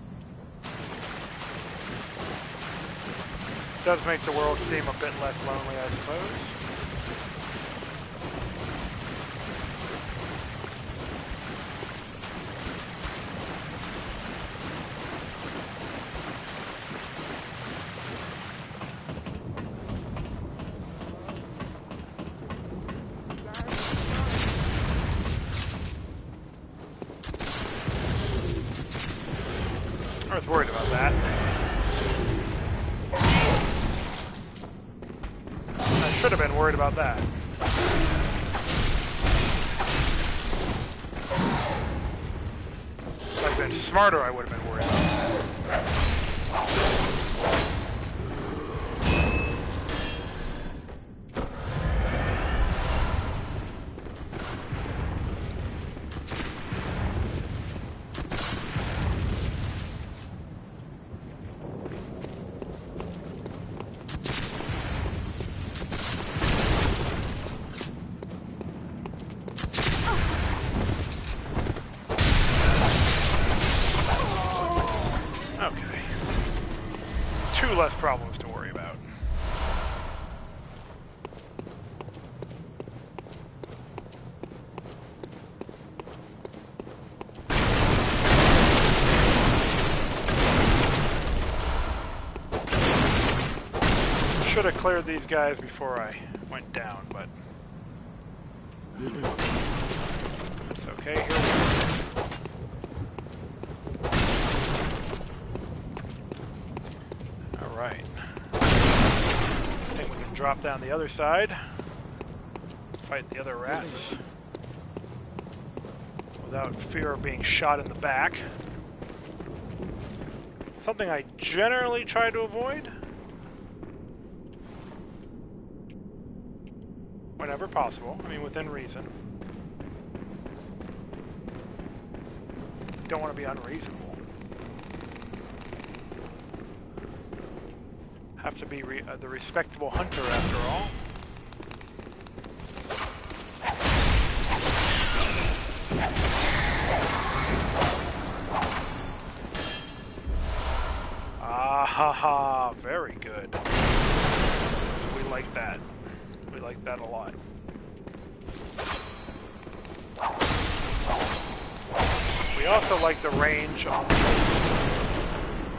Does make the world seem a bit less lonely, I suppose. I was worried about that. I should have been worried about that. smarter, I would have been worried about. Less problems to worry about. Should have cleared these guys before I went down, but that's okay. Here we go. Right. I think we can drop down the other side, fight the other rats without fear of being shot in the back. Something I generally try to avoid whenever possible. I mean, within reason. Don't want to be unreasonable. Have to be the respectable hunter after all. Ah ha ha, very good. We like that. We like that a lot. We also like the range on the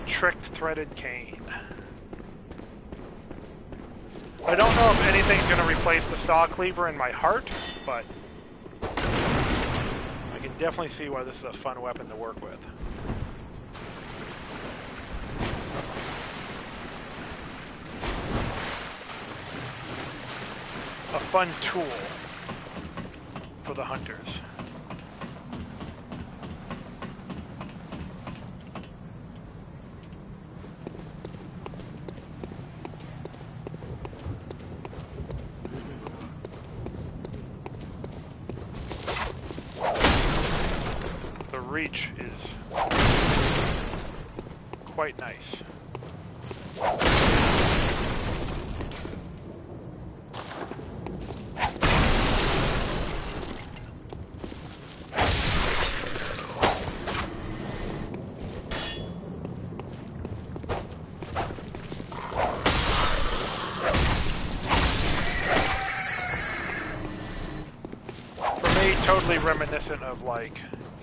tricked threaded cane. I don't know if anything's going to replace the saw cleaver in my heart, but I can definitely see why this is a fun weapon to work with. A fun tool for the hunters. Reach is quite nice. For me, totally reminiscent of like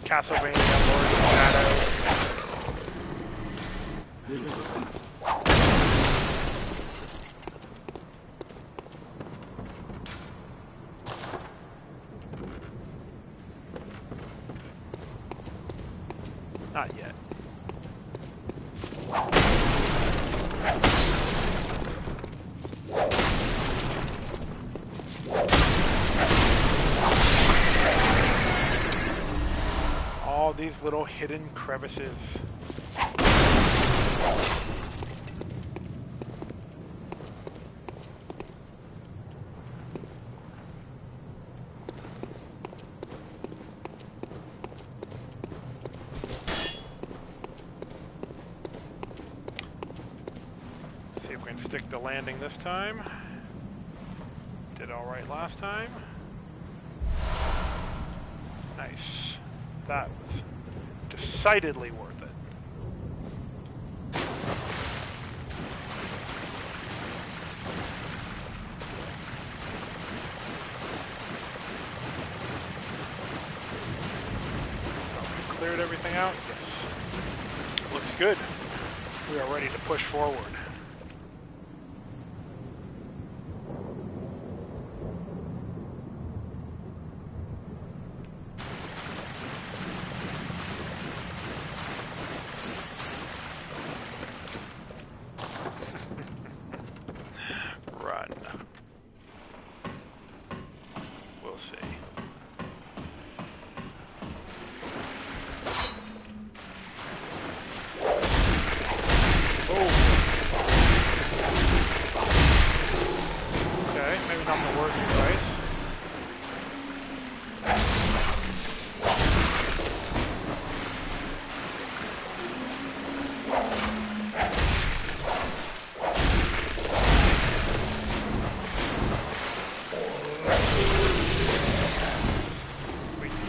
Castlevania, Lord of the Shadows. Not yet. All these little hidden crevices. See if we can stick the landing this time. Did all right last time. Nice. That was decidedly worth it. Cleared everything out? Yes. Looks good. We are ready to push forward.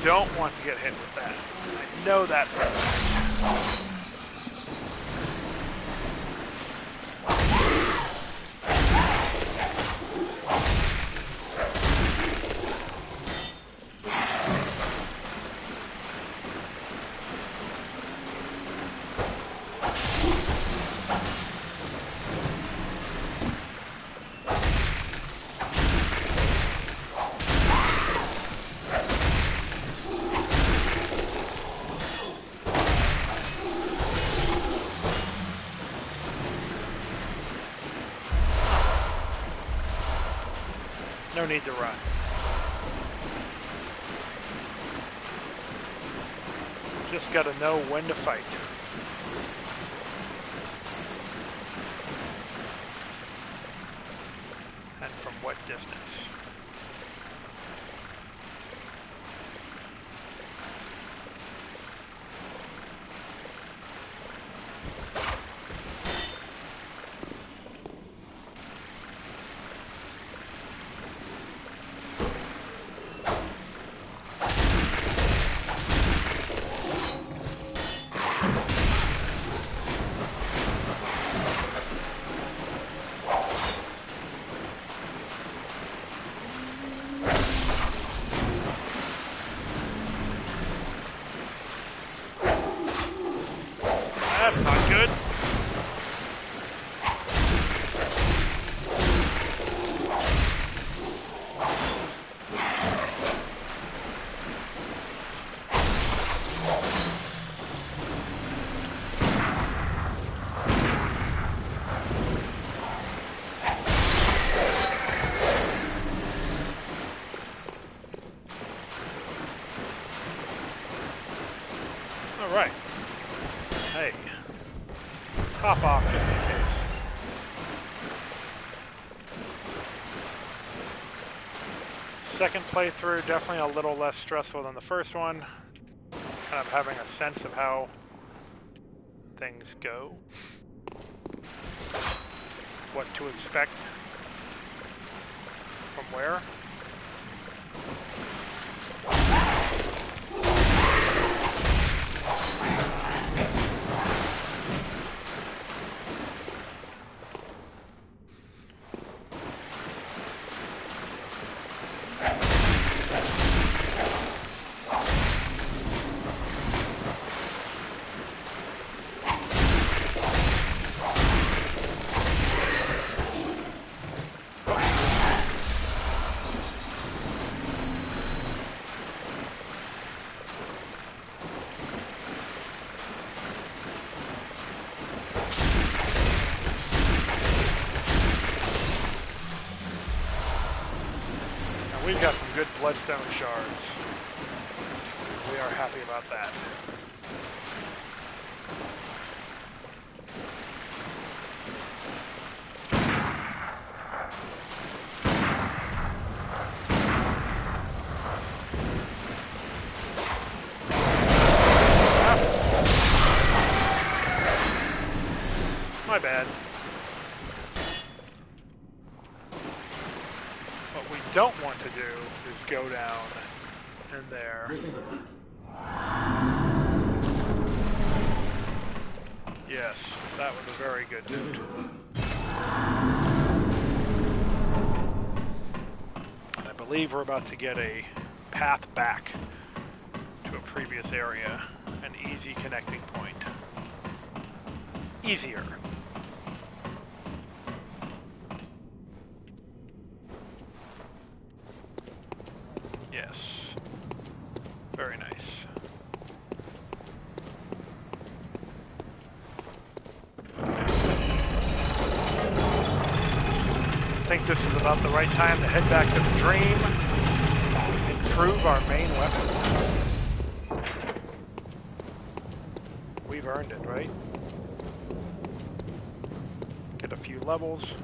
don't want to get hit with that. I know that for a fact. No need to run. Just gotta know when to fight. And from what distance. That's not good. All right. Hey. Hop off just in case. Second playthrough, definitely a little less stressful than the first one. Kind of having a sense of how things go. What to expect from where. We've got some good bloodstone shards. We are happy about that. My bad. What we don't want to do is go down in there. Yes, that was a very good note. And I believe we're about to get a path back to a previous area, an easy connecting point. Easier. Yes. Very nice. I think this is about the right time to head back to the dream. Improve our main weapon. We've earned it, right? Get a few levels.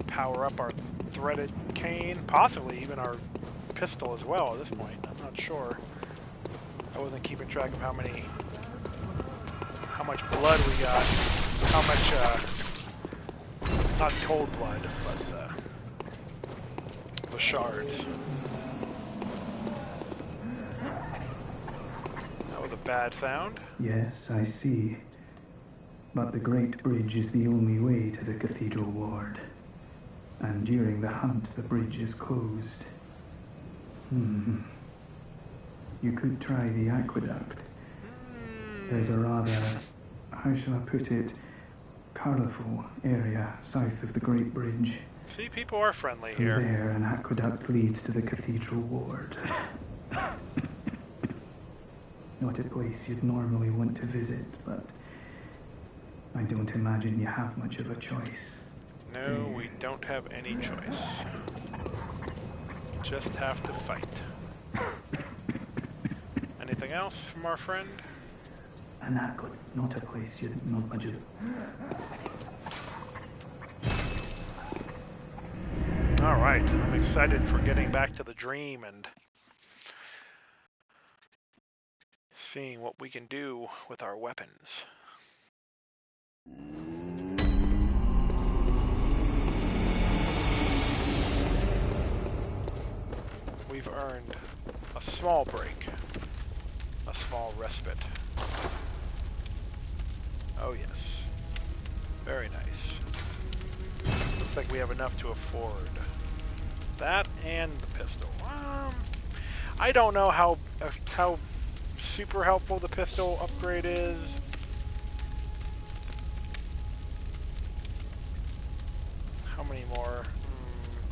Power up our threaded cane. Possibly even our pistol as well at this point. I'm not sure. I wasn't keeping track of how much blood we got. How much, not cold blood, but the shards. with a bad sound. Yes, I see. But the Great Bridge is the only way to the Cathedral Ward. And during the hunt, the bridge is closed. You could try the aqueduct. There's a rather, how shall I put it, colourful area south of the Great Bridge. See, people are friendly From here. there, an aqueduct leads to the Cathedral Ward. Not a place you'd normally want to visit, but I don't imagine you have much of a choice. No, we don't have any choice. Just have to fight. Anything else from our friend? An aqueduct, not a place you'd not much of. Alright, I'm excited for getting back to the dream and seeing what we can do with our weapons. We've earned a small break, a small respite. Oh yes, very nice. Looks like we have enough to afford that and the pistol. I don't know how super helpful the pistol upgrade is. How many more?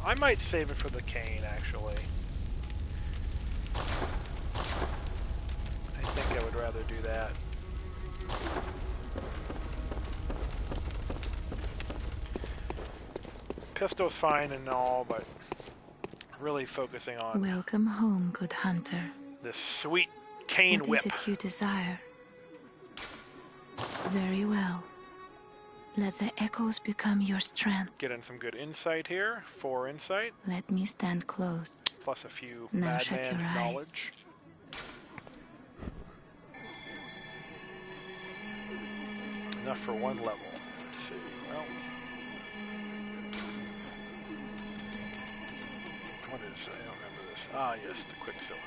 I might save it for the cane, actually. I think I would rather do that. Pistol's fine and all, but really focusing on Welcome home, good hunter. this sweet cane What whip. is it you desire? Very well. Let the echoes become your strength. Getting some good insight here. 4 insight, Let me stand close. plus a few Now shut madman's your eyes. knowledge. Enough for 1 level. Let's see. Well, what is? I don't remember this. Ah, yes, the Quicksilver.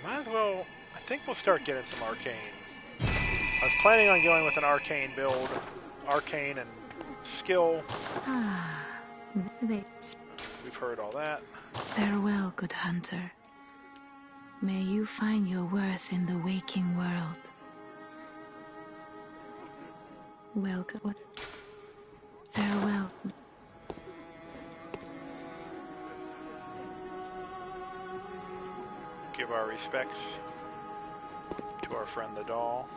Might as well. I think we'll start getting some arcane. I was planning on going with an arcane build, arcane and skill. We've heard all that. Farewell, good hunter. May you find your worth in the waking world. Welcome. What? Farewell. Give our respects to our friend the doll.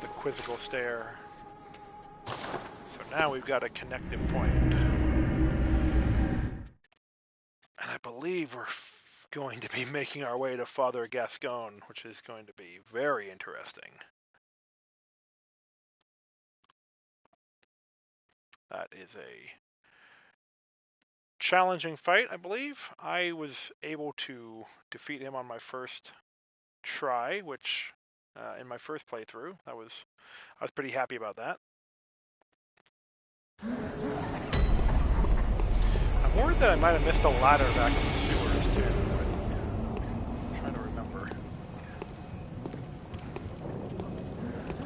The quizzical stare. So now we've got a connective point. And I believe we're going to be making our way to Father Gascon, which is going to be very interesting. That is a challenging fight, I believe. I was able to defeat him on my first try, which in my first playthrough, I was pretty happy about that. I'm worried that I might have missed a ladder back in the sewers too. But I'm trying to remember.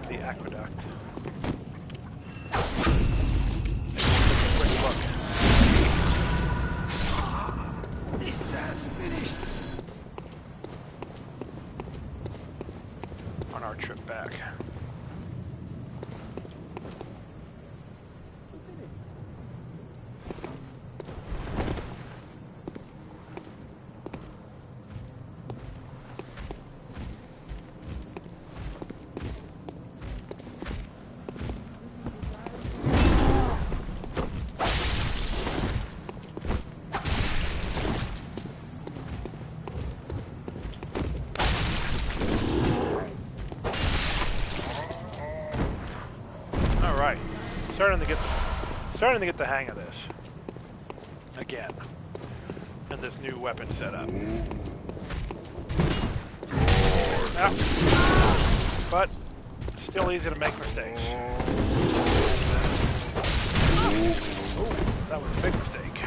The aqueduct. Quick look. This time's finished. On our trip back. Starting to get the hang of this again, and this new weapon setup. Yeah. But still easy to make mistakes. Ooh, that was a big mistake.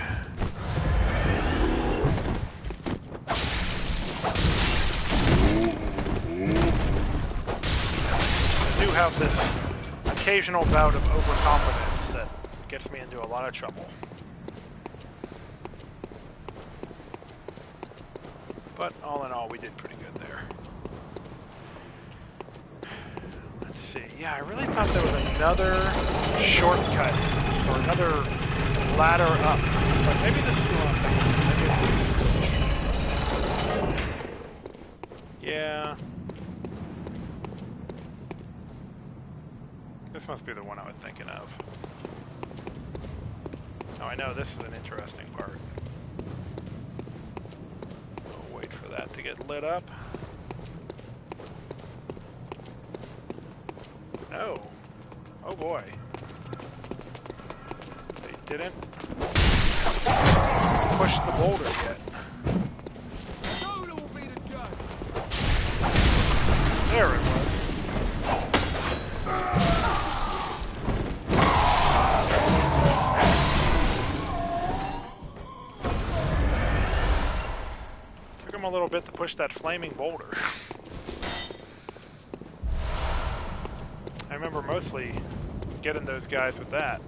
I do have this occasional bout of overconfidence that gets me into a lot of trouble. But all in all, we did pretty good there. Let's see. Yeah, I really thought there was another shortcut or another ladder up. But maybe this is the wrong thing. Yeah. This must be the one I was thinking of. Oh, I know, this is an interesting part. I'll wait for that to get lit up. No. Oh boy. They didn't push the boulder yet. There it was. Took him a little bit to push that flaming boulder. I remember mostly getting those guys with that.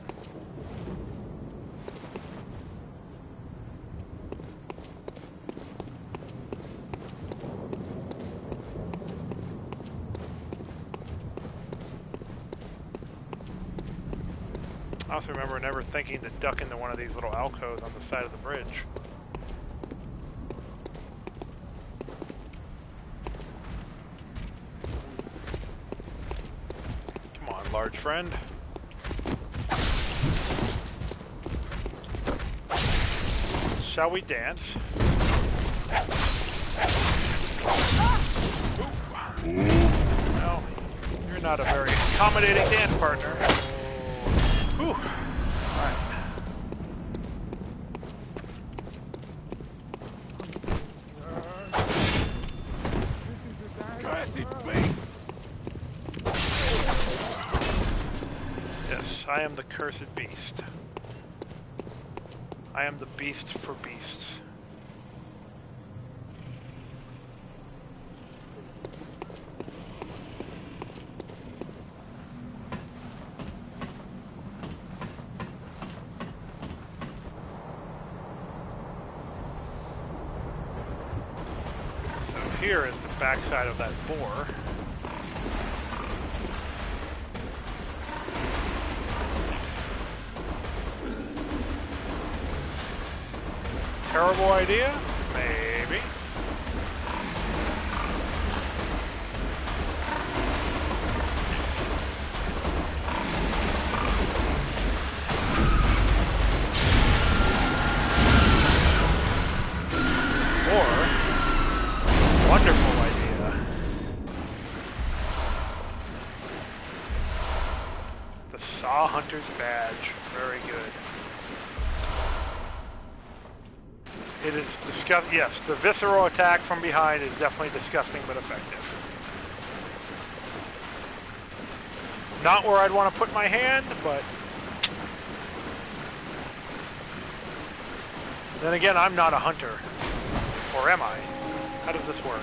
I also remember never thinking to duck into one of these little alcoves on the side of the bridge. Come on, large friend. Shall we dance? Ooh. No, you're not a very accommodating dance partner. Whew. Alright. Yes, I am the cursed beast. I am the beast for beasts. Here is the backside of that boar. Terrible idea? Maybe. Wonderful idea. The Saw Hunter's badge. Very good. It is disgusting. Yes, the visceral attack from behind is definitely disgusting but effective. Not where I'd want to put my hand, but then again, I'm not a hunter. Or am I? How does this work?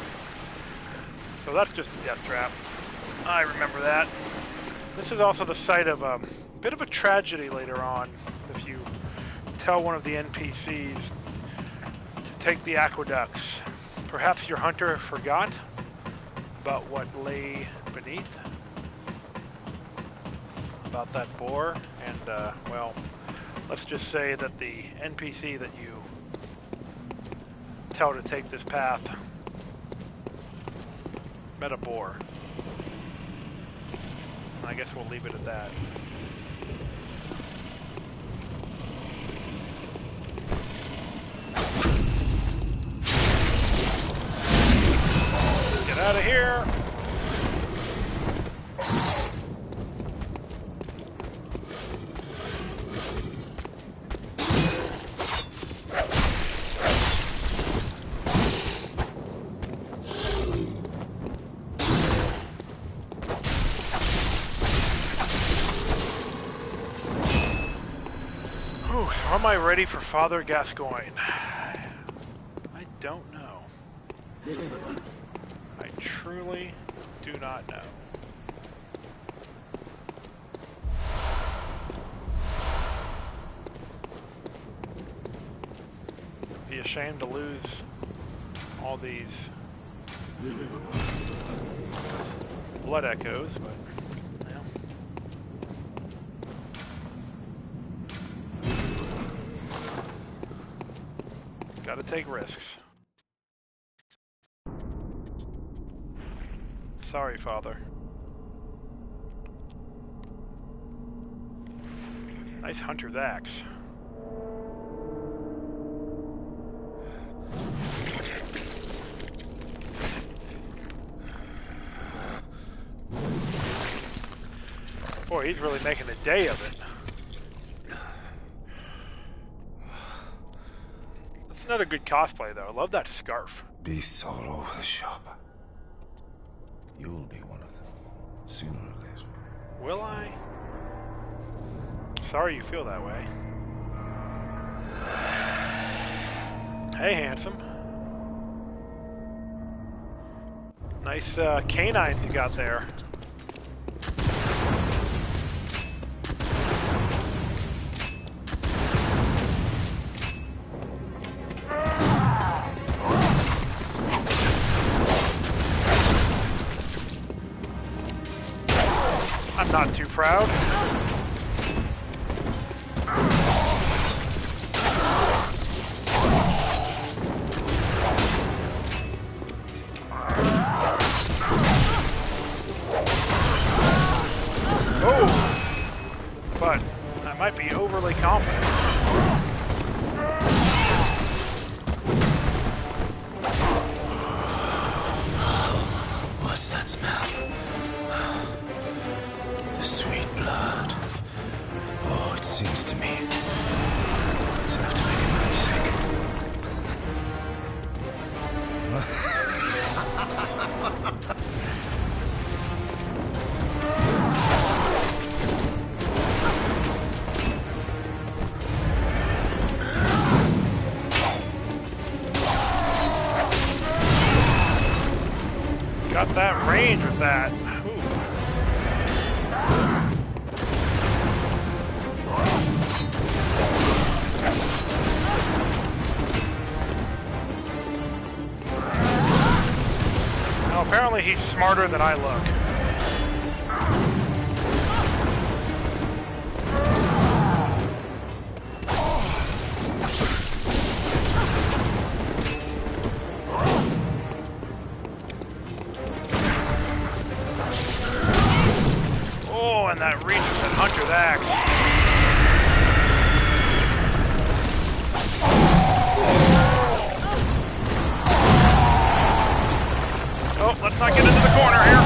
So that's just a death trap. I remember that. This is also the site of a bit of a tragedy later on. If you tell one of the NPCs to take the aqueducts, perhaps your hunter forgot about what lay beneath, about that boar, and well, let's just say that the NPC that you tell to take this path met a boar. I guess we'll leave it at that. Get out of here! Whew, so am I ready for Father Gascoigne? I don't know. I truly do not know. Be ashamed to lose all these blood echoes, but well. Gotta take risks. Sorry, Father. Nice hunter's axe. Boy, he's really making a day of it. That's another good cosplay, though. I love that scarf. Beasts all over the shop. You'll be one of them, sooner or later. Will I? Sorry you feel that way. Hey, handsome. Nice canines you got there. I'm not too proud. But I might be overly confident. What's that smell? The sweet blood. Oh, it seems to me it's enough to make a man sick. Got that range with that. Ooh. Now, apparently he's smarter than I look. And that reach with that hunter's axe. Oh, let's not get into the corner here.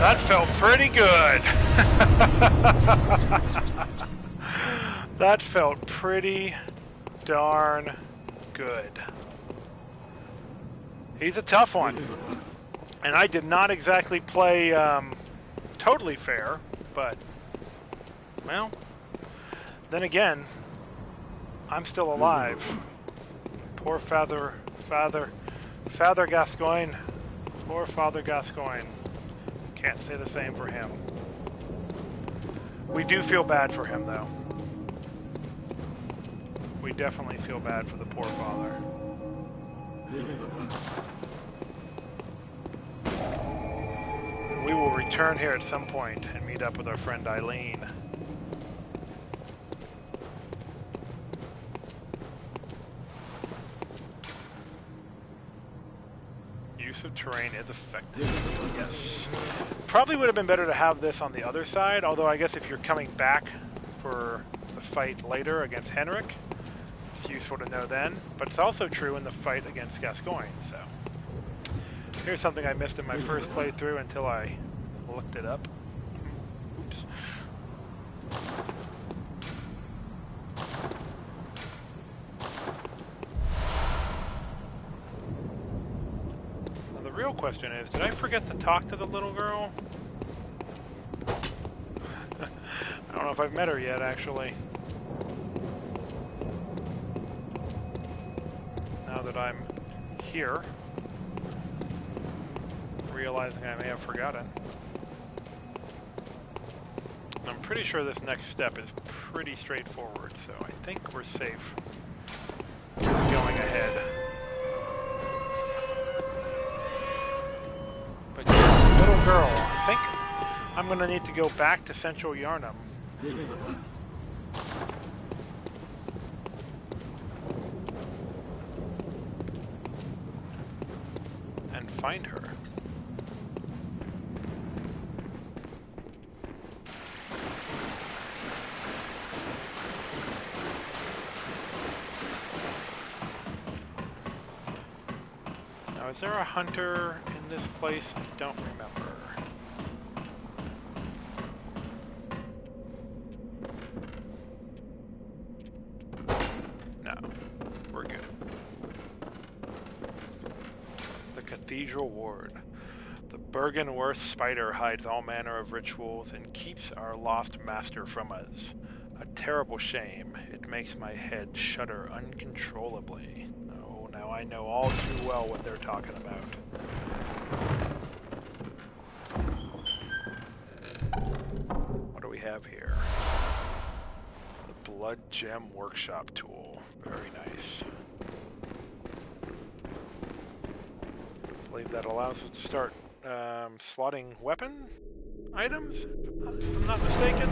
That felt pretty good. That felt pretty darn good. He's a tough one. And I did not exactly play totally fair, but, well, then again, I'm still alive. Poor Father Gascoigne. Poor Father Gascoigne. Can't say the same for him. We do feel bad for him, though. We definitely feel bad for the poor father. return here at some point and meet up with our friend Eileen. Use of terrain is effective. Yes. Probably would have been better to have this on the other side, although I guess if you're coming back for the fight later against Henrik, it's useful to know then. But it's also true in the fight against Gascoigne, so. Here's something I missed in my first playthrough until I looked it up. Oops. Now the real question is, did I forget to talk to the little girl? I don't know if I've met her yet, actually. Now that I'm here, realizing I may have forgotten. I'm pretty sure this next step is pretty straightforward, so I think we're safe just going ahead. But yeah, little girl, I think I'm going to need to go back to Central Yharnam. And find her. Now, is there a hunter in this place? I don't remember. No, we're good. The Cathedral Ward. The Bergenworth spider hides all manner of rituals and keeps our lost master from us. A terrible shame. It makes my head shudder uncontrollably. Oh, now I know all too well what they're talking about. What do we have here? The Blood Gem Workshop tool. Very nice. I believe that allows us to start slotting weapon items, if I'm not mistaken.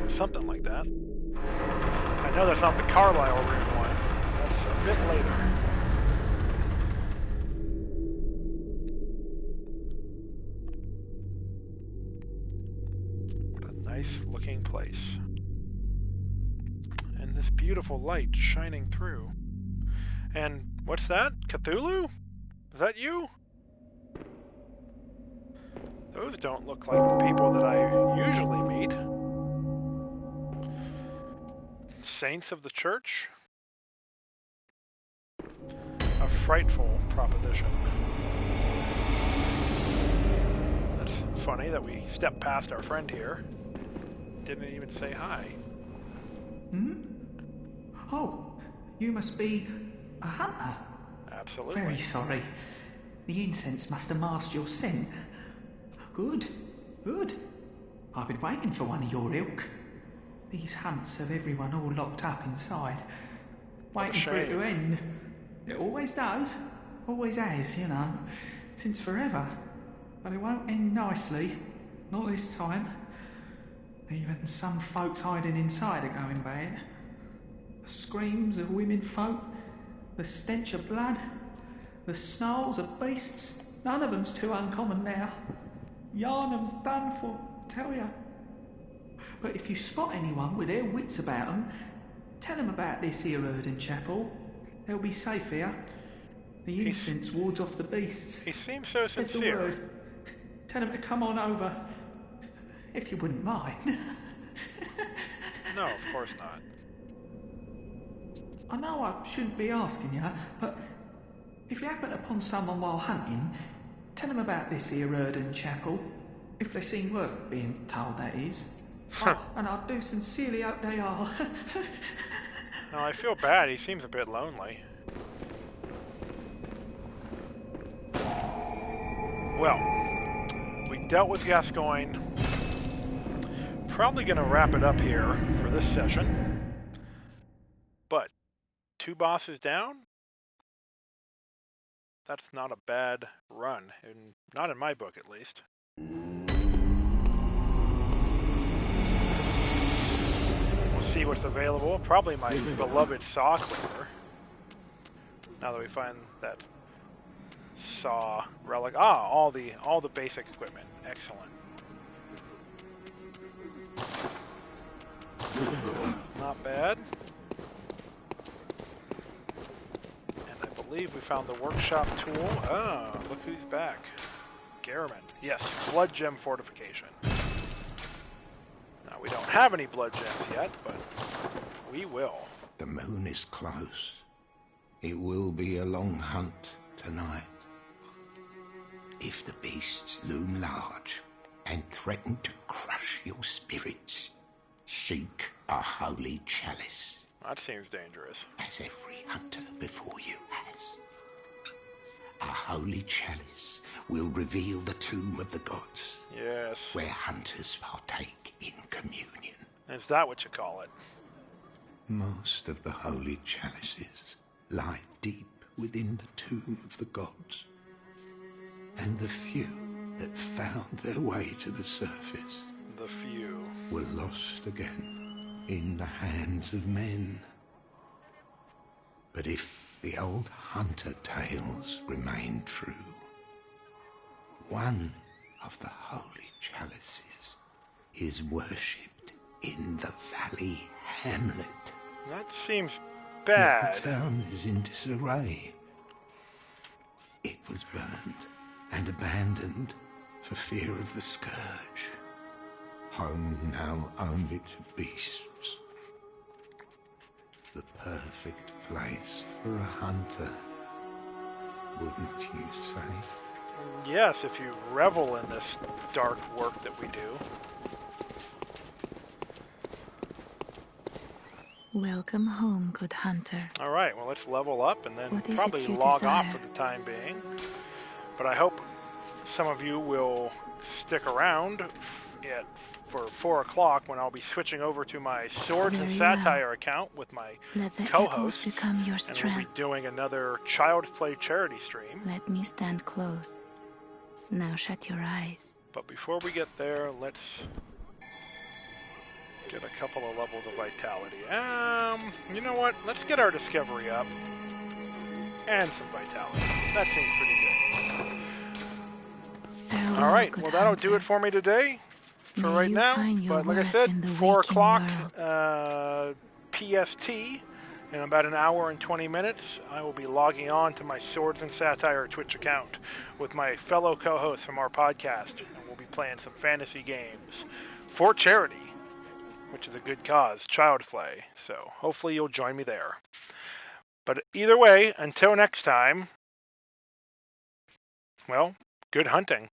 Something like that. I know that's not the Carlisle room one. That's a bit later. What a nice looking place. And this beautiful light shining through. And what's that? Cthulhu? Is that you? Those don't look like the people that I usually meet. Saints of the church? A frightful proposition. That's funny that we stepped past our friend here. Didn't even say hi. Hmm? Oh, you must be a hunter. Absolutely. Very sorry. The incense must have masked your scent. Good, good. I've been waiting for one of your ilk. These hunts have everyone all locked up inside, waiting for it to end. It always does, always has, you know, since forever. But it won't end nicely, not this time. Even some folks hiding inside are going bad. The screams of women folk, the stench of blood, the snarls of beasts, none of them's too uncommon now. Yharnam's done for, tell ya. But if you spot anyone with their wits about them, tell them about this here Erden Chapel. They'll be safe here. The incense wards off the beasts. He seems so Spread sincere. the word. Tell them to come on over, if you wouldn't mind. No, of course not. I know I shouldn't be asking you, but if you happen upon someone while hunting, tell them about this here Erden Chapel. If they seem worth being told, that is. And I do sincerely hope they are. No, I feel bad. He seems a bit lonely. Well, we dealt with Gascoigne. Probably going to wrap it up here for this session. But 2 bosses down? That's not a bad run, not in my book at least. see what's available. Probably my beloved saw cleaver. Now that we find that saw relic. All the basic equipment. Excellent. Not bad. And I believe we found the workshop tool. Oh, look who's back. Garriman. Yes, blood gem fortification. Now, we don't have any blood gems yet, but we will. The moon is close. It will be a long hunt tonight. If the beasts loom large and threaten to crush your spirits, seek a holy chalice. That seems dangerous. As every hunter before you has. A holy chalice will reveal the tomb of the gods. Yes. Where hunters partake in communion. Is that what you call it? Most of the holy chalices lie deep within the tomb of the gods. And the few that found their way to the surface, the few, were lost again in the hands of men. But if the old hunter tales remain true, one of the holy chalices is worshipped in the valley hamlet. That seems bad. Yet the town is in disarray. It was burned and abandoned for fear of the scourge. Home now only to beasts. The perfect place for a hunter, wouldn't you say? Yes, if you revel in this dark work that we do. Welcome home, good hunter. Alright, well let's level up and then What is probably it you log desire? off for the time being. But I hope some of you will stick around for 4 o'clock when I'll be switching over to my Swords and Very Satire account with my Let the co-host. echoes become your And we'll strength. be doing another Child's Play charity stream. Let me stand close. Now shut your eyes. But before we get there, let's get a couple of levels of vitality. You know what? Let's get our discovery up. And some vitality. That seems pretty good. Farewell, Alright, good well that'll hunter. do it for me today. For May right you now. find your But like I worth said, in the 4 waking o'clock world. PST. In about an hour and 20 minutes, I will be logging on to my Swords and Satire Twitch account with my fellow co-hosts from our podcast, and we'll be playing some fantasy games for charity, which is a good cause, Child's Play. So hopefully you'll join me there. But either way, until next time, well, good hunting.